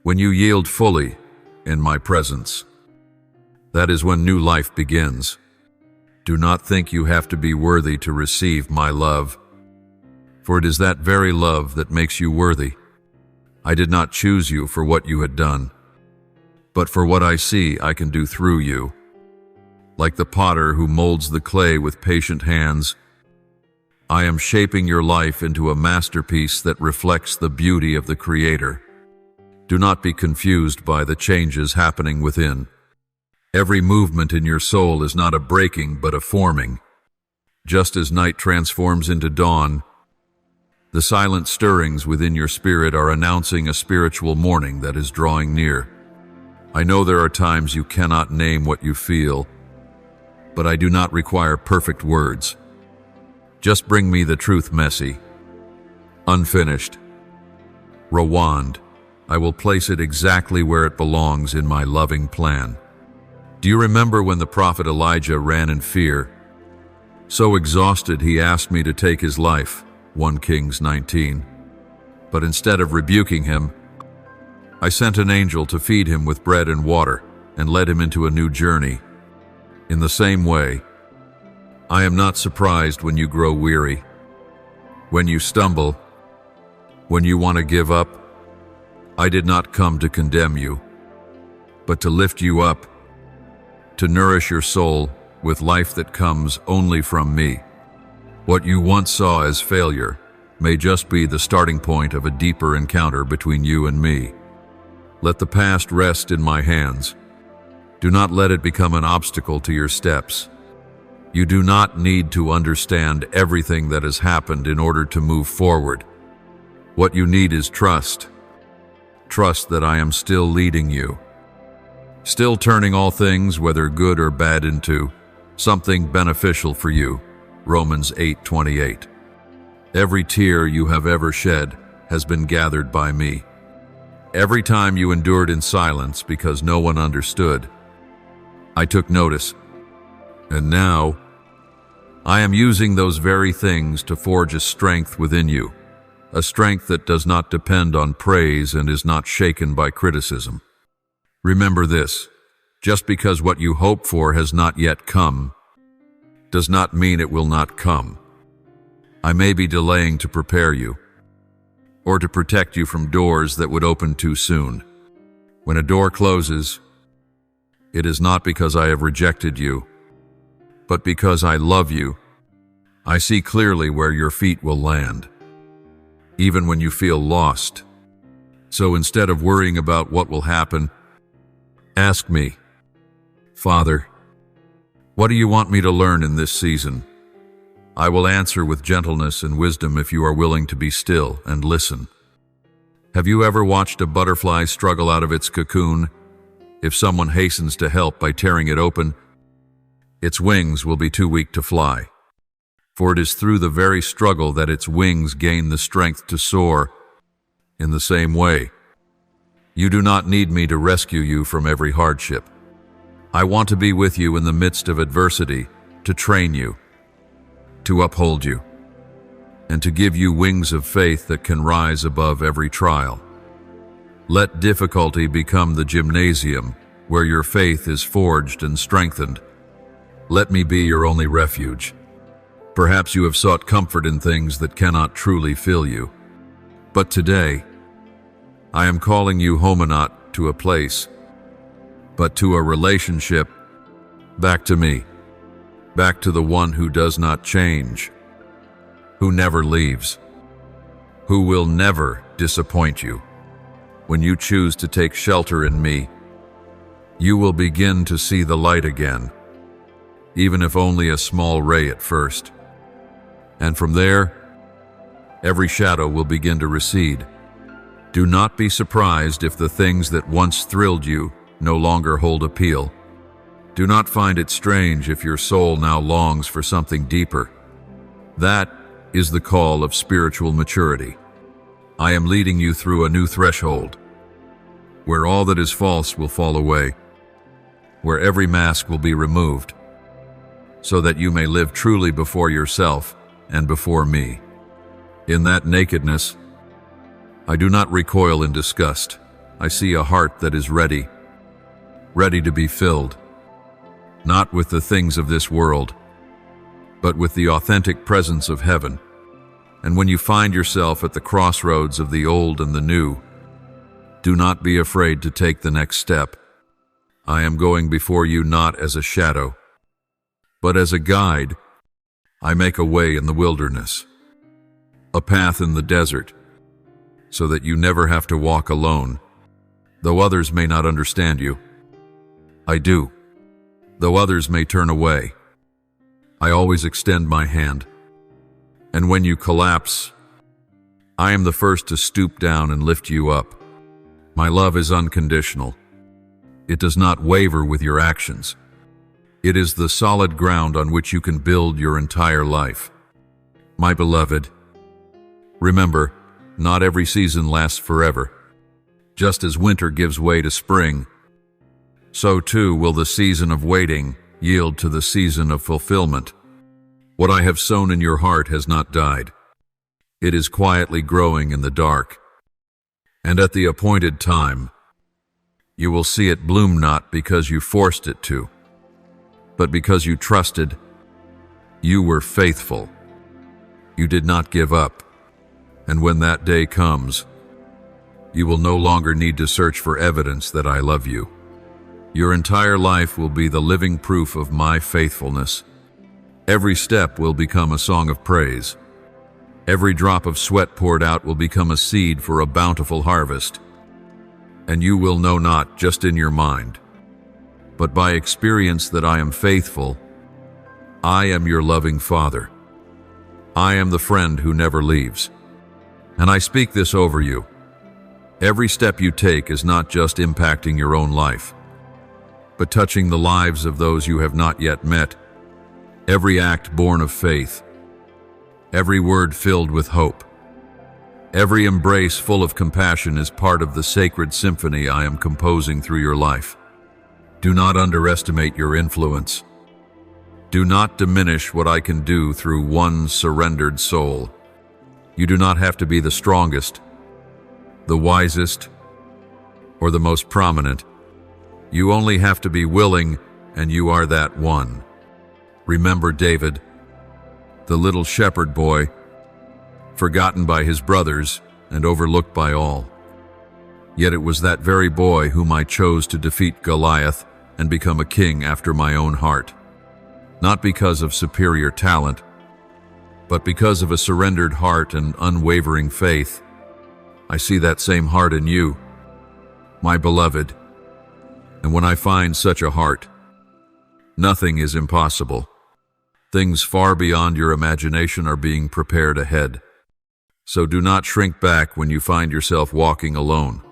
when you yield fully in my presence, that is when new life begins. Do not think you have to be worthy to receive my love, for it is that very love that makes you worthy. I did not choose you for what you had done, but for what I see I can do through you. Like the potter who molds the clay with patient hands, I am shaping your life into a masterpiece that reflects the beauty of the Creator. Do not be confused by the changes happening within. Every movement in your soul is not a breaking but a forming. Just as night transforms into dawn, the silent stirrings within your spirit are announcing a spiritual morning that is drawing near. I know there are times you cannot name what you feel, but I do not require perfect words. Just bring me the truth messy, unfinished. Rwand, I will place it exactly where it belongs in my loving plan. Do you remember when the prophet Elijah ran in fear? So exhausted he asked me to take his life, 1 Kings 19. But instead of rebuking him, I sent an angel to feed him with bread and water and led him into a new journey. In the same way, I am not surprised when you grow weary, when you stumble, when you want to give up. I did not come to condemn you, but to lift you up, to nourish your soul with life that comes only from me. What you once saw as failure may just be the starting point of a deeper encounter between you and me. Let the past rest in my hands. Do not let it become an obstacle to your steps. You do not need to understand everything that has happened in order to move forward. What you need is trust. Trust that I am still leading you, still turning all things, whether good or bad, into something beneficial for you. Romans 8:28. Every tear you have ever shed has been gathered by me. Every time you endured in silence because no one understood, I took notice. And now, I am using those very things to forge a strength within you, a strength that does not depend on praise and is not shaken by criticism. Remember this, just because what you hope for has not yet come, does not mean it will not come. I may be delaying to prepare you, or to protect you from doors that would open too soon. When a door closes, it is not because I have rejected you, but because I love you. I see clearly where your feet will land, even when you feel lost. So instead of worrying about what will happen, ask me, Father, what do you want me to learn in this season? I will answer with gentleness and wisdom if you are willing to be still and listen. Have you ever watched a butterfly struggle out of its cocoon? If someone hastens to help by tearing it open, its wings will be too weak to fly. For it is through the very struggle that its wings gain the strength to soar. In the same way, you do not need me to rescue you from every hardship. I want to be with you in the midst of adversity, to train you, to uphold you, and to give you wings of faith that can rise above every trial. Let difficulty become the gymnasium where your faith is forged and strengthened. Let me be your only refuge. Perhaps you have sought comfort in things that cannot truly fill you. But today, I am calling you home, not to a place, but to a relationship, back to me, back to the one who does not change, who never leaves, who will never disappoint you. When you choose to take shelter in me, you will begin to see the light again, even if only a small ray at first. And from there, every shadow will begin to recede. Do not be surprised if the things that once thrilled you no longer hold appeal. Do not find it strange if your soul now longs for something deeper. That is the call of spiritual maturity. I am leading you through a new threshold, where all that is false will fall away, where every mask will be removed, so that you may live truly before yourself and before me. In that nakedness, I do not recoil in disgust. I see a heart that is ready to be filled, not with the things of this world, but with the authentic presence of heaven. And when you find yourself at the crossroads of the old and the new, do not be afraid to take the next step. I am going before you not as a shadow, but as a guide. I make a way in the wilderness, a path in the desert, so that you never have to walk alone. Though others may not understand you, I do. Though others may turn away, I always extend my hand. And when you collapse, I am the first to stoop down and lift you up. My love is unconditional. It does not waver with your actions. It is the solid ground on which you can build your entire life. My beloved, remember, not every season lasts forever. Just as winter gives way to spring, so too will the season of waiting yield to the season of fulfillment. What I have sown in your heart has not died. It is quietly growing in the dark. And at the appointed time, you will see it bloom not because you forced it to, but because you trusted. You were faithful. You did not give up. And when that day comes, you will no longer need to search for evidence that I love you. Your entire life will be the living proof of my faithfulness. Every step will become a song of praise. Every drop of sweat poured out will become a seed for a bountiful harvest. And you will know not just in your mind, but by experience that I am faithful. I am your loving Father. I am the friend who never leaves. And I speak this over you. Every step you take is not just impacting your own life, but touching the lives of those you have not yet met. Every act born of faith, every word filled with hope, every embrace full of compassion is part of the sacred symphony I am composing through your life. Do not underestimate your influence. Do not diminish what I can do through one surrendered soul. You do not have to be the strongest, the wisest, or the most prominent. You only have to be willing, and you are that one. Remember David, the little shepherd boy, forgotten by his brothers and overlooked by all. Yet it was that very boy whom I chose to defeat Goliath and become a king after my own heart. Not because of superior talent, but because of a surrendered heart and unwavering faith. I see that same heart in you, my beloved. And when I find such a heart, nothing is impossible. Things far beyond your imagination are being prepared ahead. So do not shrink back when you find yourself walking alone.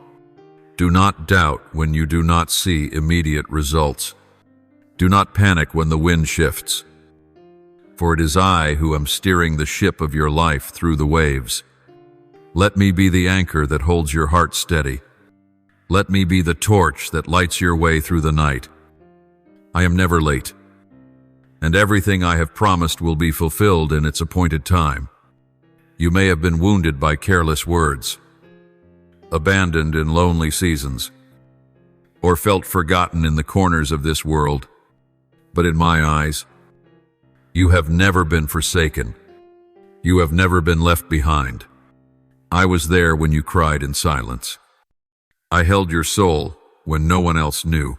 Do not doubt when you do not see immediate results. Do not panic when the wind shifts. For it is I who am steering the ship of your life through the waves. Let me be the anchor that holds your heart steady. Let me be the torch that lights your way through the night. I am never late, and everything I have promised will be fulfilled in its appointed time. You may have been wounded by careless words, abandoned in lonely seasons, or felt forgotten in the corners of this world. But in my eyes, you have never been forsaken. You have never been left behind. I was there when you cried in silence. I held your soul when no one else knew.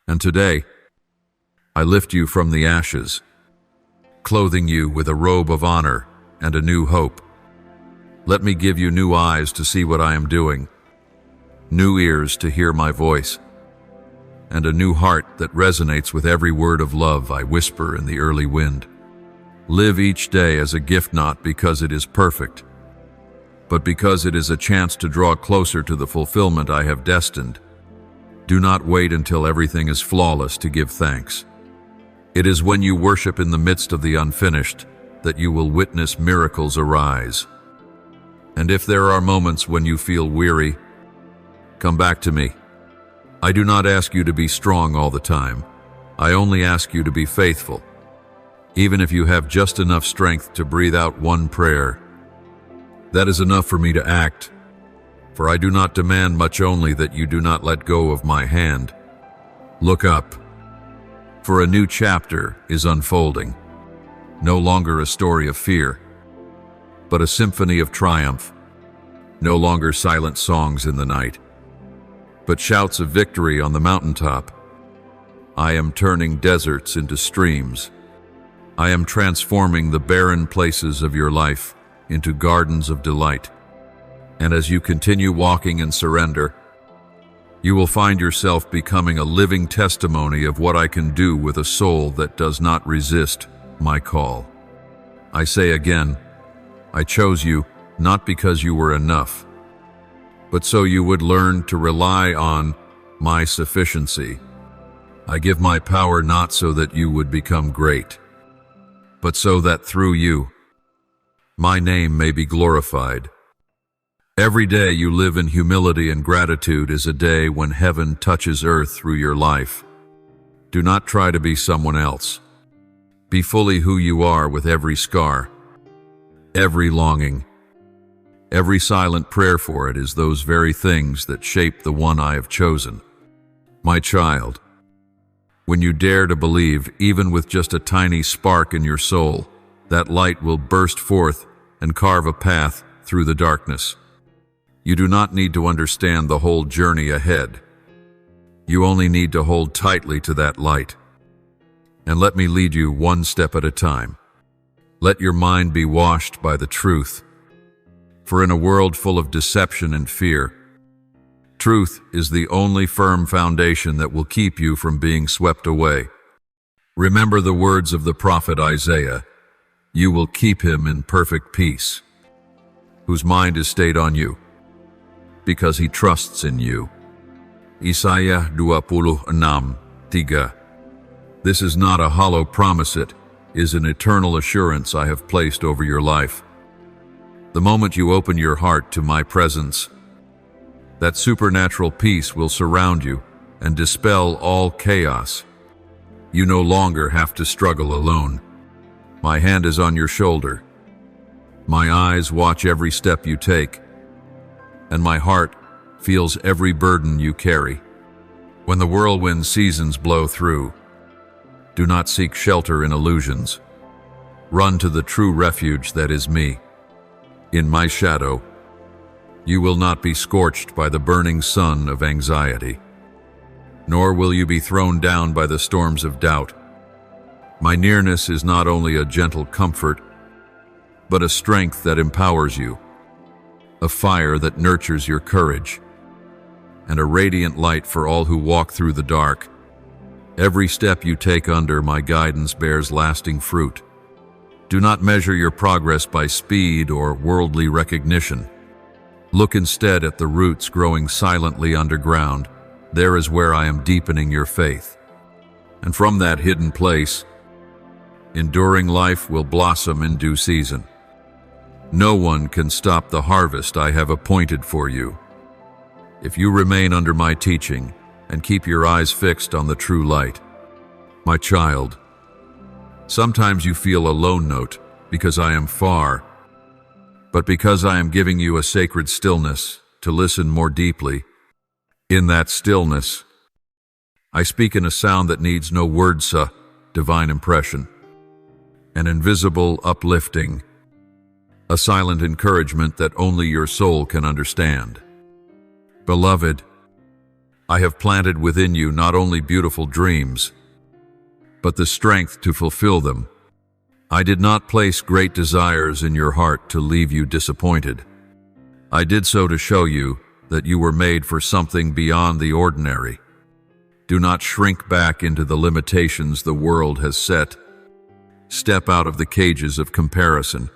And today, I lift you from the ashes, clothing you with a robe of honor and a new hope. Let me give you new eyes to see what I am doing, new ears to hear my voice, and a new heart that resonates with every word of love I whisper in the early wind. Live each day as a gift, not because it is perfect, but because it is a chance to draw closer to the fulfillment I have destined. Do not wait until everything is flawless to give thanks. It is when you worship in the midst of the unfinished that you will witness miracles arise. And if there are moments when you feel weary, come back to me. I do not ask you to be strong all the time. I only ask you to be faithful. Even if you have just enough strength to breathe out one prayer, that is enough for me to act. For I do not demand much, only that you do not let go of my hand. Look up, for a new chapter is unfolding. No longer a story of fear, but a symphony of triumph. No longer silent songs in the night, but shouts of victory on the mountaintop. I am turning deserts into streams. I am transforming the barren places of your life into gardens of delight. And as you continue walking in surrender, you will find yourself becoming a living testimony of what I can do with a soul that does not resist my call. I say again, I chose you not because you were enough, but so you would learn to rely on my sufficiency. I give my power not so that you would become great, but so that through you, my name may be glorified. Every day you live in humility and gratitude is a day when heaven touches earth through your life. Do not try to be someone else. Be fully who you are, with every scar, every longing, every silent prayer for it is those very things that shape the one I have chosen. My child, when you dare to believe, even with just a tiny spark in your soul, that light will burst forth and carve a path through the darkness. You do not need to understand the whole journey ahead. You only need to hold tightly to that light. And let me lead you one step at a time. Let your mind be washed by the truth. For in a world full of deception and fear, truth is the only firm foundation that will keep you from being swept away. Remember the words of the prophet Isaiah, "You will keep him in perfect peace, whose mind is stayed on you, because he trusts in you." Isaiah 26:3. This is not a hollow promise, it is an eternal assurance I have placed over your life. The moment you open your heart to my presence, that supernatural peace will surround you and dispel all chaos. You no longer have to struggle alone. My hand is on your shoulder. My eyes watch every step you take, and my heart feels every burden you carry. When the whirlwind seasons blow through, do not seek shelter in illusions. Run to the true refuge that is me. In my shadow, you will not be scorched by the burning sun of anxiety, nor will you be thrown down by the storms of doubt. My nearness is not only a gentle comfort, but a strength that empowers you, a fire that nurtures your courage, and a radiant light for all who walk through the dark. Every step you take under my guidance bears lasting fruit. Do not measure your progress by speed or worldly recognition. Look instead at the roots growing silently underground. There is where I am deepening your faith. And from that hidden place, enduring life will blossom in due season. No one can stop the harvest I have appointed for you. If you remain under my teaching and keep your eyes fixed on the true light. My child, sometimes you feel a lone note because I am far, but because I am giving you a sacred stillness to listen more deeply. In that stillness, I speak in a sound that needs no words, a divine impression, an invisible uplifting, a silent encouragement that only your soul can understand. Beloved, I have planted within you not only beautiful dreams, but the strength to fulfill them. I did not place great desires in your heart to leave you disappointed. I did so to show you that you were made for something beyond the ordinary. Do not shrink back into the limitations the world has set. Step out of the cages of comparison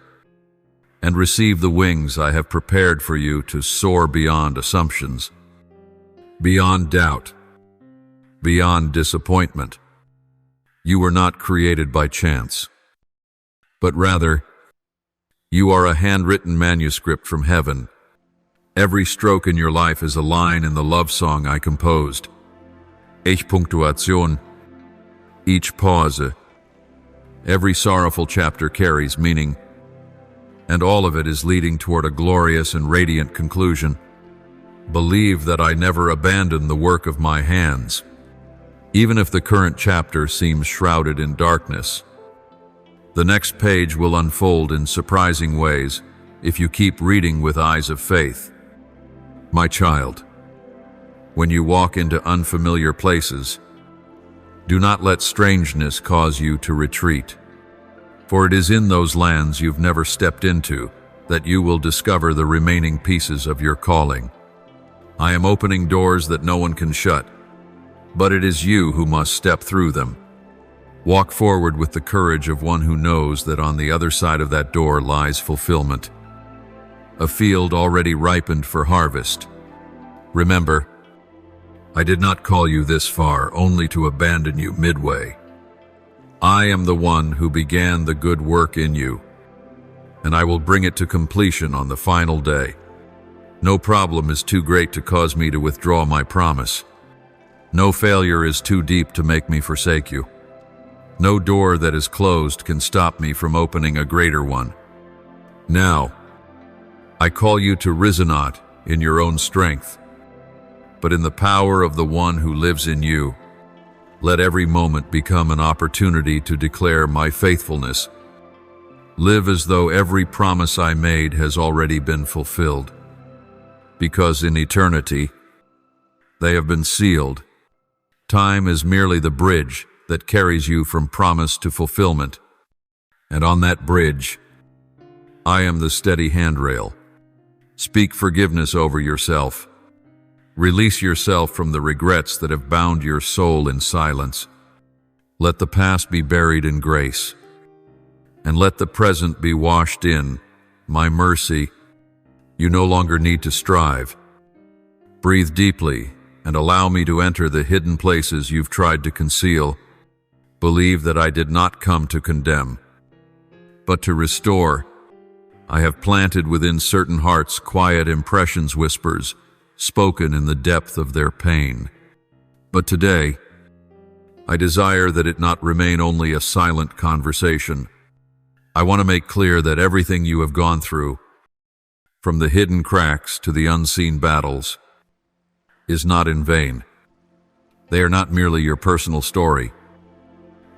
and receive the wings I have prepared for you to soar beyond assumptions, beyond doubt, beyond disappointment. You were not created by chance, but rather, you are a handwritten manuscript from heaven. Every stroke in your life is a line in the love song I composed. Ich Punktuation. Each pause, every sorrowful chapter carries meaning, and all of it is leading toward a glorious and radiant conclusion. Believe that I never abandon the work of my hands, even if the current chapter seems shrouded in darkness. The next page will unfold in surprising ways if you keep reading with eyes of faith. My child, when you walk into unfamiliar places, do not let strangeness cause you to retreat, for it is in those lands you've never stepped into that you will discover the remaining pieces of your calling. I am opening doors that no one can shut, but it is you who must step through them. Walk forward with the courage of one who knows that on the other side of that door lies fulfillment, a field already ripened for harvest. Remember, I did not call you this far only to abandon you midway. I am the one who began the good work in you, and I will bring it to completion on the final day. No problem is too great to cause me to withdraw my promise. No failure is too deep to make me forsake you. No door that is closed can stop me from opening a greater one. Now, I call you to rise not in your own strength, but in the power of the one who lives in you. Let every moment become an opportunity to declare my faithfulness. Live as though every promise I made has already been fulfilled, because in eternity, they have been sealed. Time is merely the bridge that carries you from promise to fulfillment, and on that bridge, I am the steady handrail. Speak forgiveness over yourself. Release yourself from the regrets that have bound your soul in silence. Let the past be buried in grace, and let the present be washed in my mercy. You no longer need to strive. Breathe deeply and allow me to enter the hidden places you've tried to conceal. Believe that I did not come to condemn, but to restore. I have planted within certain hearts quiet impressions, whispers, spoken in the depth of their pain. But today, I desire that it not remain only a silent conversation. I want to make clear that everything you have gone through, from the hidden cracks to the unseen battles, is not in vain. They are not merely your personal story,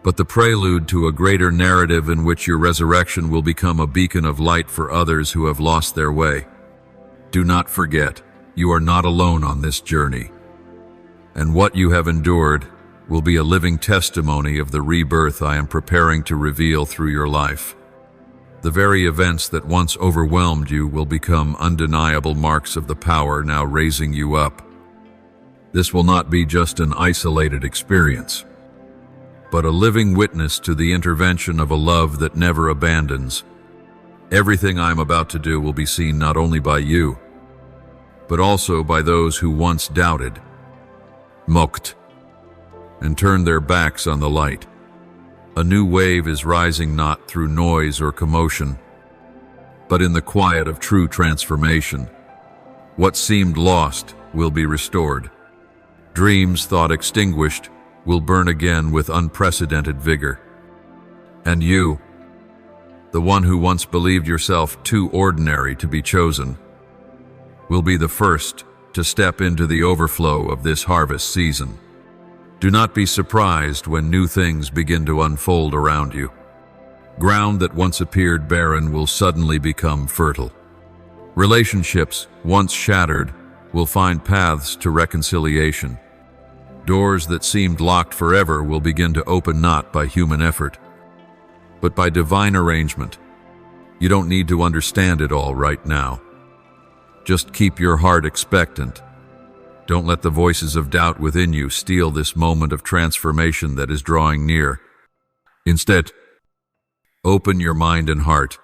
but the prelude to a greater narrative in which your resurrection will become a beacon of light for others who have lost their way. Do not forget, you are not alone on this journey, and what you have endured will be a living testimony of the rebirth I am preparing to reveal through your life. The very events that once overwhelmed you will become undeniable marks of the power now raising you up. This will not be just an isolated experience, but a living witness to the intervention of a love that never abandons. Everything I am about to do will be seen not only by you, but also by those who once doubted, mocked, and turned their backs on the light. A new wave is rising not through noise or commotion, but in the quiet of true transformation. What seemed lost will be restored. Dreams thought extinguished will burn again with unprecedented vigor. And you, the one who once believed yourself too ordinary to be chosen, will be the first to step into the overflow of this harvest season. Do not be surprised when new things begin to unfold around you. Ground that once appeared barren will suddenly become fertile. Relationships, once shattered, will find paths to reconciliation. Doors that seemed locked forever will begin to open not by human effort, but by divine arrangement. You don't need to understand it all right now. Just keep your heart expectant. Don't let the voices of doubt within you steal this moment of transformation that is drawing near. Instead, open your mind and heart,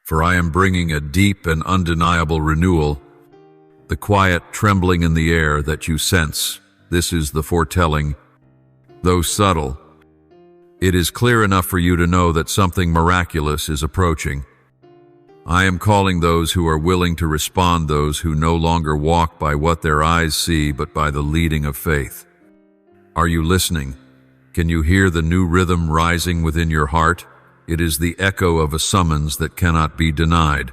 for I am bringing a deep and undeniable renewal. The quiet trembling in the air that you sense, this is the foretelling. Though subtle, it is clear enough for you to know that something miraculous is approaching. I am calling those who are willing to respond, those who no longer walk by what their eyes see, but by the leading of faith. Are you listening? Can you hear the new rhythm rising within your heart? It is the echo of a summons that cannot be denied.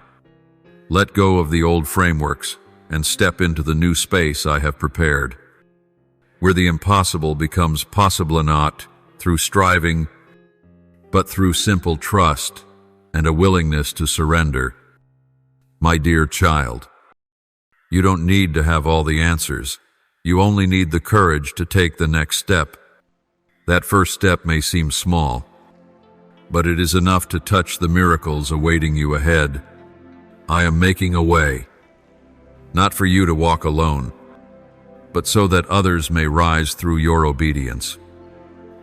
Let go of the old frameworks and step into the new space I have prepared, where the impossible becomes possible, not through striving, but through simple trust and a willingness to surrender. My dear child, you don't need to have all the answers. You only need the courage to take the next step. That first step may seem small, but it is enough to touch the miracles awaiting you ahead. I am making a way, not for you to walk alone, but so that others may rise through your obedience.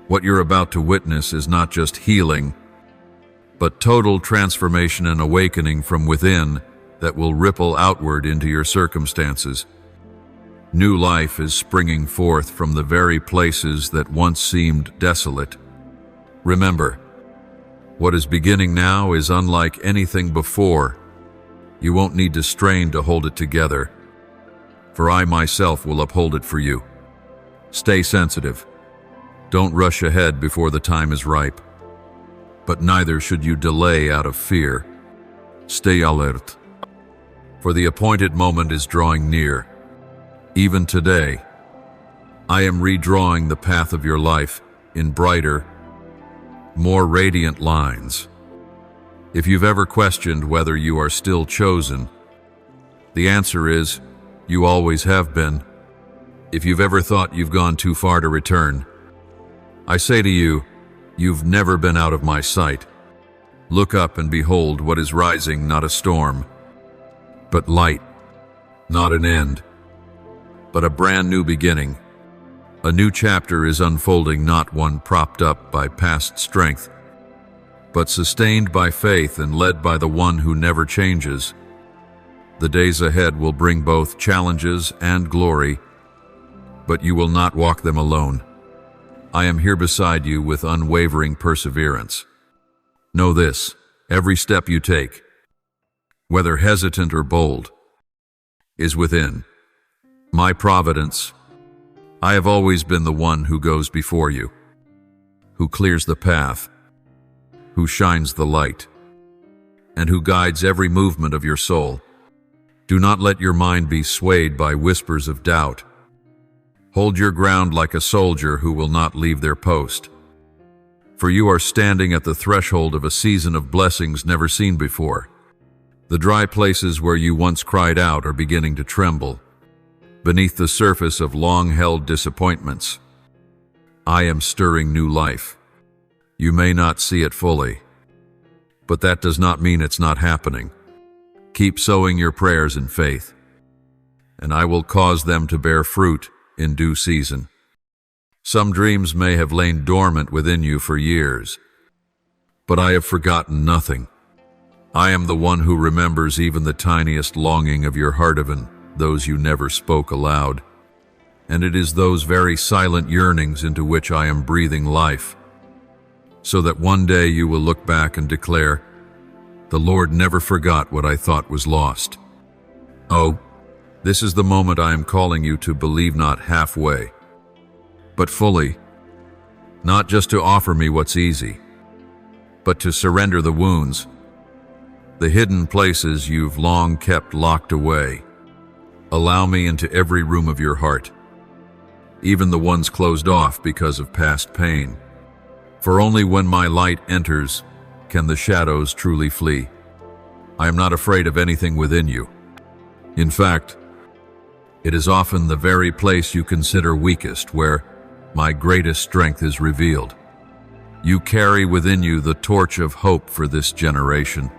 What you're about to witness is not just healing, but total transformation and awakening from within that will ripple outward into your circumstances. New life is springing forth from the very places that once seemed desolate. Remember, what is beginning now is unlike anything before. You won't need to strain to hold it together, for I myself will uphold it for you. Stay sensitive. Don't rush ahead before the time is ripe, but neither should you delay out of fear. Stay alert, for the appointed moment is drawing near. Even today, I am redrawing the path of your life in brighter, more radiant lines. If you've ever questioned whether you are still chosen, the answer is, you always have been. If you've ever thought you've gone too far to return, I say to you, you've never been out of my sight. Look up and behold what is rising, not a storm, but light, not an end, but a brand new beginning. A new chapter is unfolding, not one propped up by past strength, but sustained by faith and led by the one who never changes. The days ahead will bring both challenges and glory, but you will not walk them alone. I am here beside you with unwavering perseverance. Know this, every step you take, whether hesitant or bold, is within my providence. I have always been the one who goes before you, who clears the path, who shines the light, and who guides every movement of your soul. Do not let your mind be swayed by whispers of doubt. Hold your ground like a soldier who will not leave their post, for you are standing at the threshold of a season of blessings never seen before. The dry places where you once cried out are beginning to tremble beneath the surface of long-held disappointments. I am stirring new life. You may not see it fully, but that does not mean it's not happening. Keep sowing your prayers in faith, and I will cause them to bear fruit in due season. Some dreams may have lain dormant within you for years, but I have forgotten nothing. I am the one who remembers even the tiniest longing of your heart, even those you never spoke aloud. And it is those very silent yearnings into which I am breathing life, so that one day you will look back and declare, "The Lord never forgot what I thought was lost." Oh, this is the moment I am calling you to believe, not halfway, but fully. Not just to offer me what's easy, but to surrender the wounds, the hidden places you've long kept locked away. Allow me into every room of your heart, even the ones closed off because of past pain. For only when my light enters can the shadows truly flee. I am not afraid of anything within you. In fact, it is often the very place you consider weakest where my greatest strength is revealed. You carry within you the torch of hope for this generation.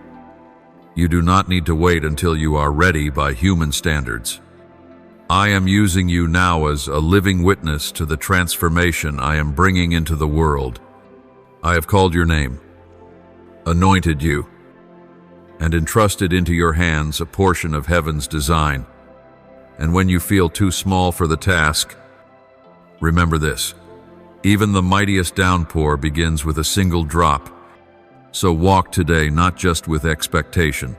You do not need to wait until you are ready by human standards. I am using you now as a living witness to the transformation I am bringing into the world. I have called your name, anointed you, and entrusted into your hands a portion of heaven's design. And when you feel too small for the task, remember this: even the mightiest downpour begins with a single drop. So walk today not just with expectation,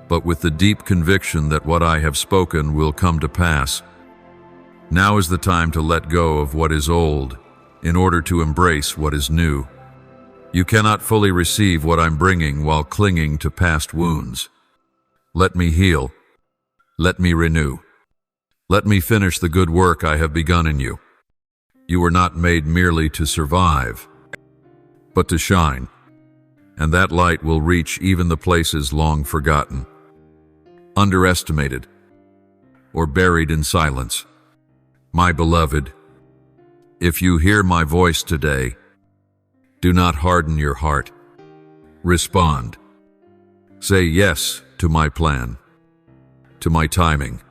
but with the deep conviction that what I have spoken will come to pass. Now is the time to let go of what is old in order to embrace what is new. You cannot fully receive what I'm bringing while clinging to past wounds. Let me heal. Let me renew. Let me finish the good work I have begun in you. You were not made merely to survive, but to shine, and that light will reach even the places long forgotten, underestimated, or buried in silence. My beloved, if you hear my voice today, do not harden your heart. Respond. Say yes to my plan, to my timing,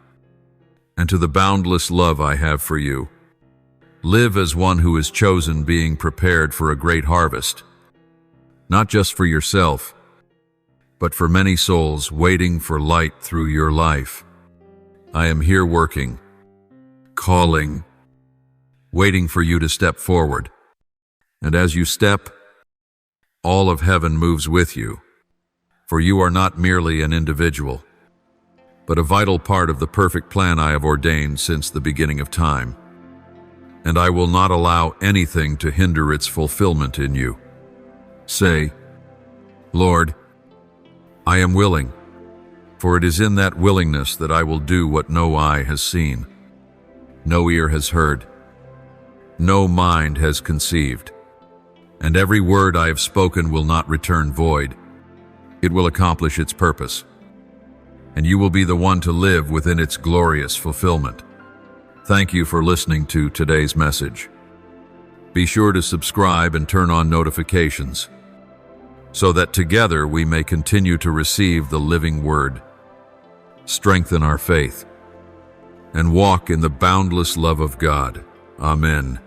and to the boundless love I have for you. Live as one who is chosen, being prepared for a great harvest, not just for yourself, but for many souls waiting for light through your life. I am here working, calling, waiting for you to step forward. And as you step, all of heaven moves with you, for you are not merely an individual, but a vital part of the perfect plan I have ordained since the beginning of time. And I will not allow anything to hinder its fulfillment in you. Say, Lord, I am willing, for it is in that willingness that I will do what no eye has seen, no ear has heard, no mind has conceived, and every word I have spoken will not return void. It will accomplish its purpose, and you will be the one to live within its glorious fulfillment. Thank you for listening to today's message. Be sure to subscribe and turn on notifications so that together we may continue to receive the living word, strengthen our faith, and walk in the boundless love of God. Amen.